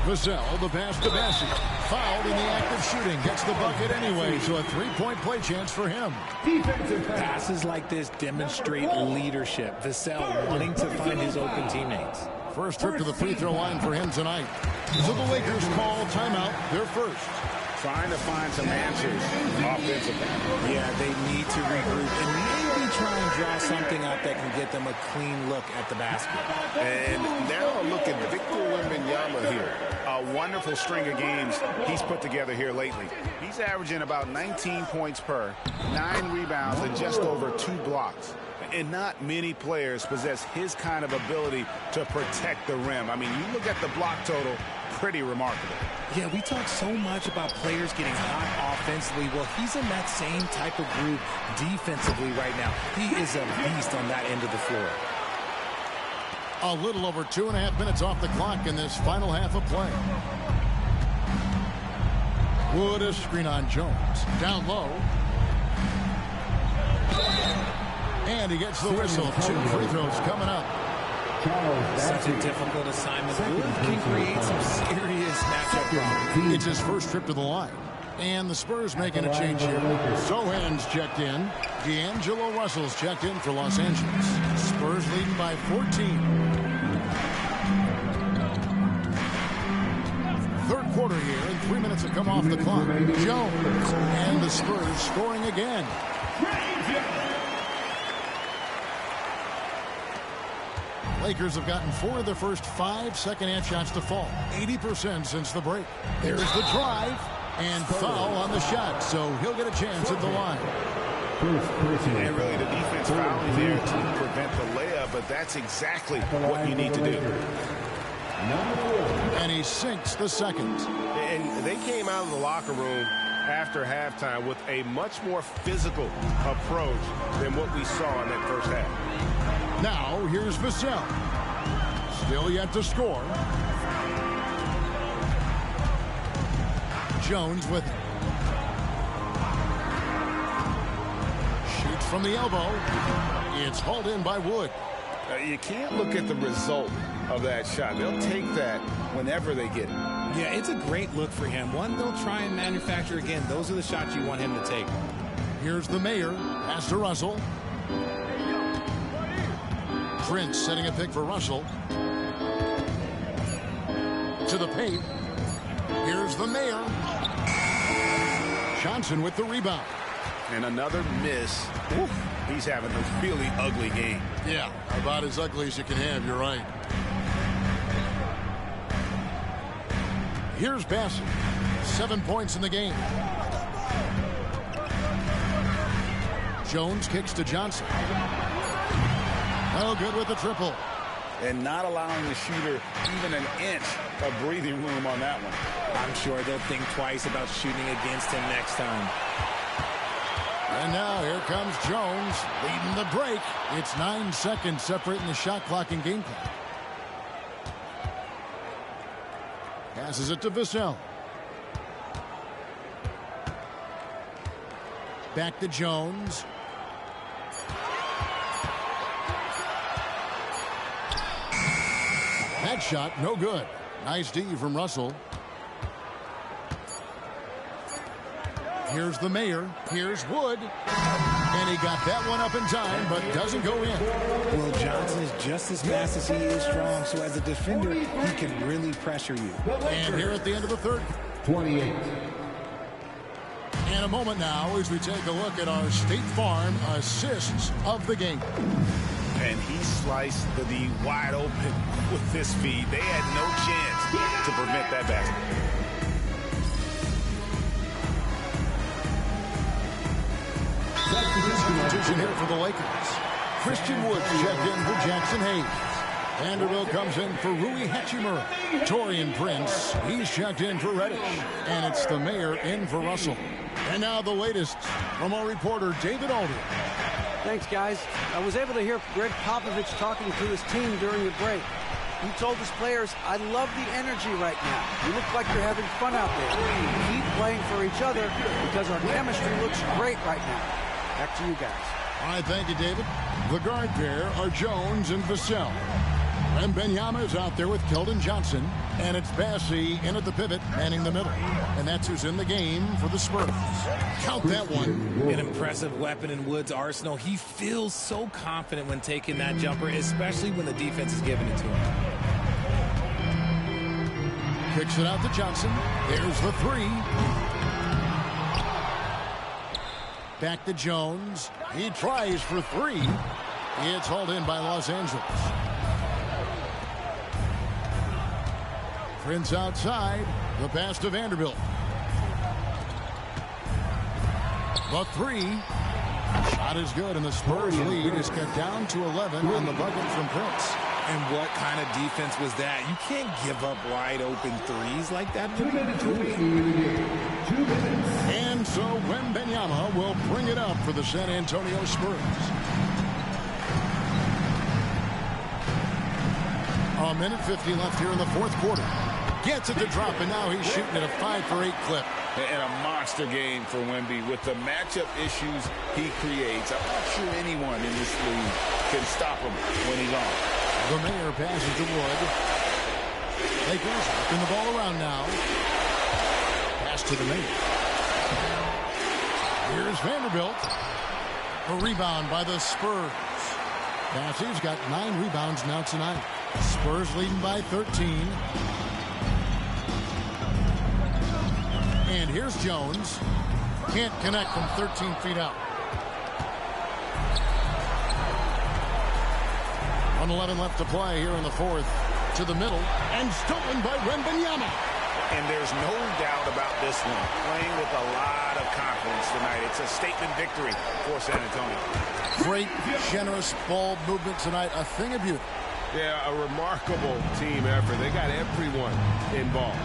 Vassell, the pass to Bassett. Fouled in the act of shooting. Gets the bucket anyway, so a 3-point play chance for him. Passes like this demonstrate leadership. Vassell wanting to find his open teammates. First trip to the free throw line for him tonight. So the Lakers call timeout, their first. Trying to find some answers offensively. Yeah, they need to regroup and maybe try and draw something up that can get them a clean look at the basket. And now look at Victor Wembanyama here. A wonderful string of games he's put together here lately. He's averaging about 19 points per, 9 rebounds, and just over 2 blocks. And not many players possess his kind of ability to protect the rim. I mean, you look at the block total, pretty remarkable. Yeah, we talk so much about players getting hot offensively. Well, he's in that same type of group defensively right now. He is a beast on that end of the floor. A little over 2.5 minutes off the clock in this final half of play. Wood, a screen on Jones. Down low. And he gets the whistle. 2 free throws coming up. Such a difficult assignment. Wood can create some serious matchup problems. It's his first trip to the line. And the Spurs making a change here. Sohan's checked in. D'Angelo Russell's checked in for Los Angeles. Spurs leading by 14. Third quarter here, and 3 minutes have come off the clock. Jones and the Spurs scoring again. Lakers have gotten 4 of their first 5 second-half shots to fall. 80% since the break. There's the drive and foul on the shot, so he'll get a chance at the line. And really the defense fouling there to prevent the layup, but that's exactly what you need to do. And he sinks the second. And they came out of the locker room after halftime with a much more physical approach than what we saw in that first half. Now, here's Vassell. Still yet to score. Jones with it. Shoots from the elbow. It's hauled in by Wood. You can't look at the result of that shot. They'll take that whenever they get it. Yeah, it's a great look for him. One they'll try and manufacture again. Those are the shots you want him to take. Here's the Mayor. Pass to Russell. Prince setting a pick for Russell. To the paint. Here's the Mayor. Johnson with the rebound. And another miss. Oof. He's having a really ugly game. Yeah, about as ugly as you can have, you're right. Here's Bassett. 7 points in the game. Jones kicks to Johnson. No good with the triple. And not allowing the shooter even an inch of breathing room on that one. I'm sure they'll think twice about shooting against him next time. And now here comes Jones leading the break. It's 9 seconds separating the shot clock and game clock. Passes it to Vassell. Back to Jones. That shot, no good. Nice D from Russell. Here's the Mayor. Here's Wood. And he got that one up in time, but doesn't go in. Well, Johnson is just as fast as he is strong, so as a defender, he can really pressure you. And here at the end of the third. 28. In a moment now as we take a look at our State Farm assists of the game. And he sliced the D wide open with this feed. They had no chance to prevent that basket. Substitution here for the Lakers. Christian Wood checked in for Jackson Hayes. Vanderbilt comes in for Rui Hachimura. Torian Prince, he's checked in for Reddish. And it's the Mayor in for Russell. And now the latest from our reporter, David Aldridge. Thanks, guys. I was able to hear Greg Popovich talking to his team during the break. He told his players, I love the energy right now. You look like you're having fun out there. Keep playing for each other because our chemistry looks great right now. Back to you guys. All right, thank you, David. The guard pair are Jones and Vassell. And Benyama is out there with Keldon Johnson. And it's Bassey in at the pivot, manning the middle. And that's who's in the game for the Spurs. Count that one. An impressive weapon in Wood's arsenal. He feels so confident when taking that jumper, especially when the defense is giving it to him. Kicks it out to Johnson. There's the three. Back to Jones. He tries for three. It's hauled in by Los Angeles. Prince outside. The pass to Vanderbilt. The three. Shot is good, and the Spurs lead is cut down to 11 on the bucket from Prince. And what kind of defense was that? You can't give up wide open threes like that. 2 minutes remaining. 2 minutes. And so Wembanyama will bring it up for the San Antonio Spurs. A minute 50 left here in the fourth quarter. Gets it to drop, and now he's shooting at a 5-for-8 clip. And a monster game for Wemby with the matchup issues he creates. I'm not sure anyone in this league can stop him when he's on. The Mayor passes to Wood. Lakers working the ball around now. Pass to the Mayor. Here's Vanderbilt. A rebound by the Spurs. Bassey's got 9 rebounds now tonight. Spurs leading by 13. And here's Jones. Can't connect from 13 feet out. 1:11 left to play here in the fourth. To the middle. And stolen by Wembanyama. And there's no doubt about this one. Playing with a lot of confidence tonight. It's a statement victory for San Antonio. Great, generous ball movement tonight. A thing of beauty. Yeah, a remarkable team effort. They got everyone involved.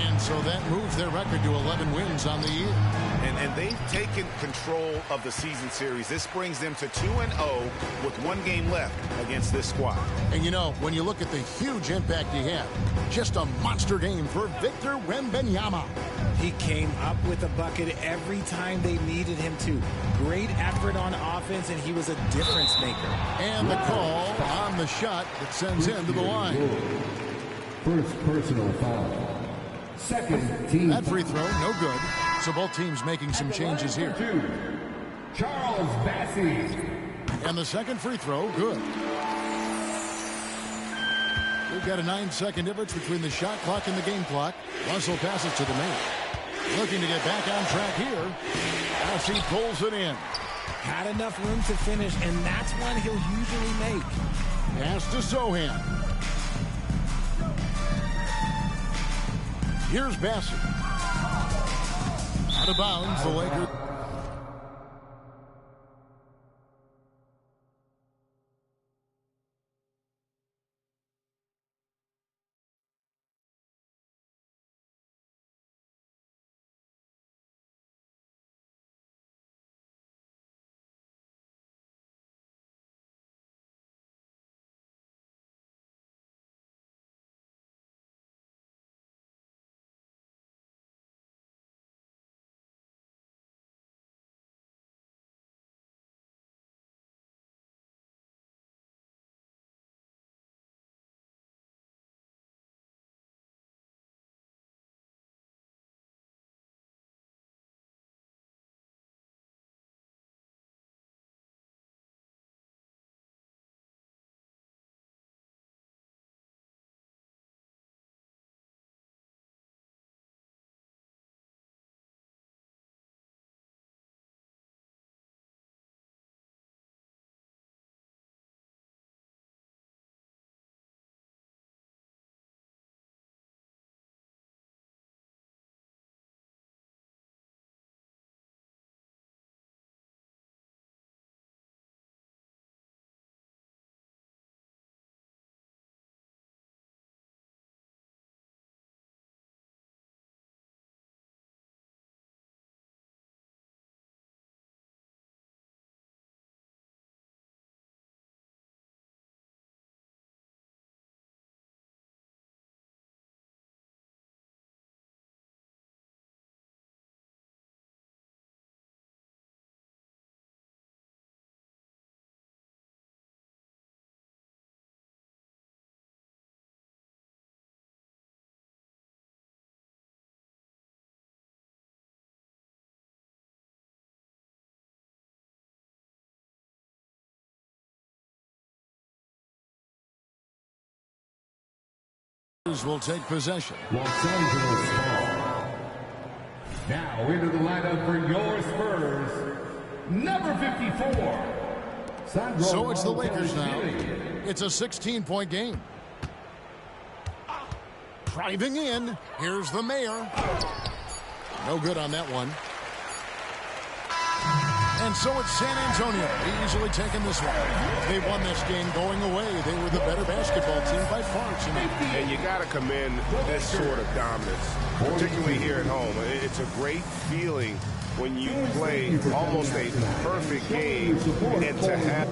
And so that moves their record to 11 wins on the year. And they've taken control of the season series. This brings them to 2-0 with 1 game left against this squad. And you know, when you look at the huge impact he had, just a monster game for Victor Wembanyama. He came up with a bucket every time they needed him to. Great effort on offense, and he was a difference maker. And the call on the shot that sends him to the line. First personal foul. Second team. That free throw, no good. So both teams making some changes here. Charles Bassey. And the second free throw, good. We've got a 9-second difference between the shot clock and the game clock. Russell passes to the Mayor. Looking to get back on track here as he pulls it in. Had enough room to finish, and that's one he'll usually make. Pass to Sohan. Here's Bassett. Out of bounds, the Lakers. Will take possession. Los Angeles ball. Now into the lineup for your Spurs, number 54. So it's the Lakers now. It's a 16-point game. Driving in. Here's the mayor. No good on that one. And so it's San Antonio easily taking this one. They won this game going away. They were the better basketball team by far tonight. And you got to commend this sort of dominance, particularly here at home. It's a great feeling when you play almost a perfect game and to have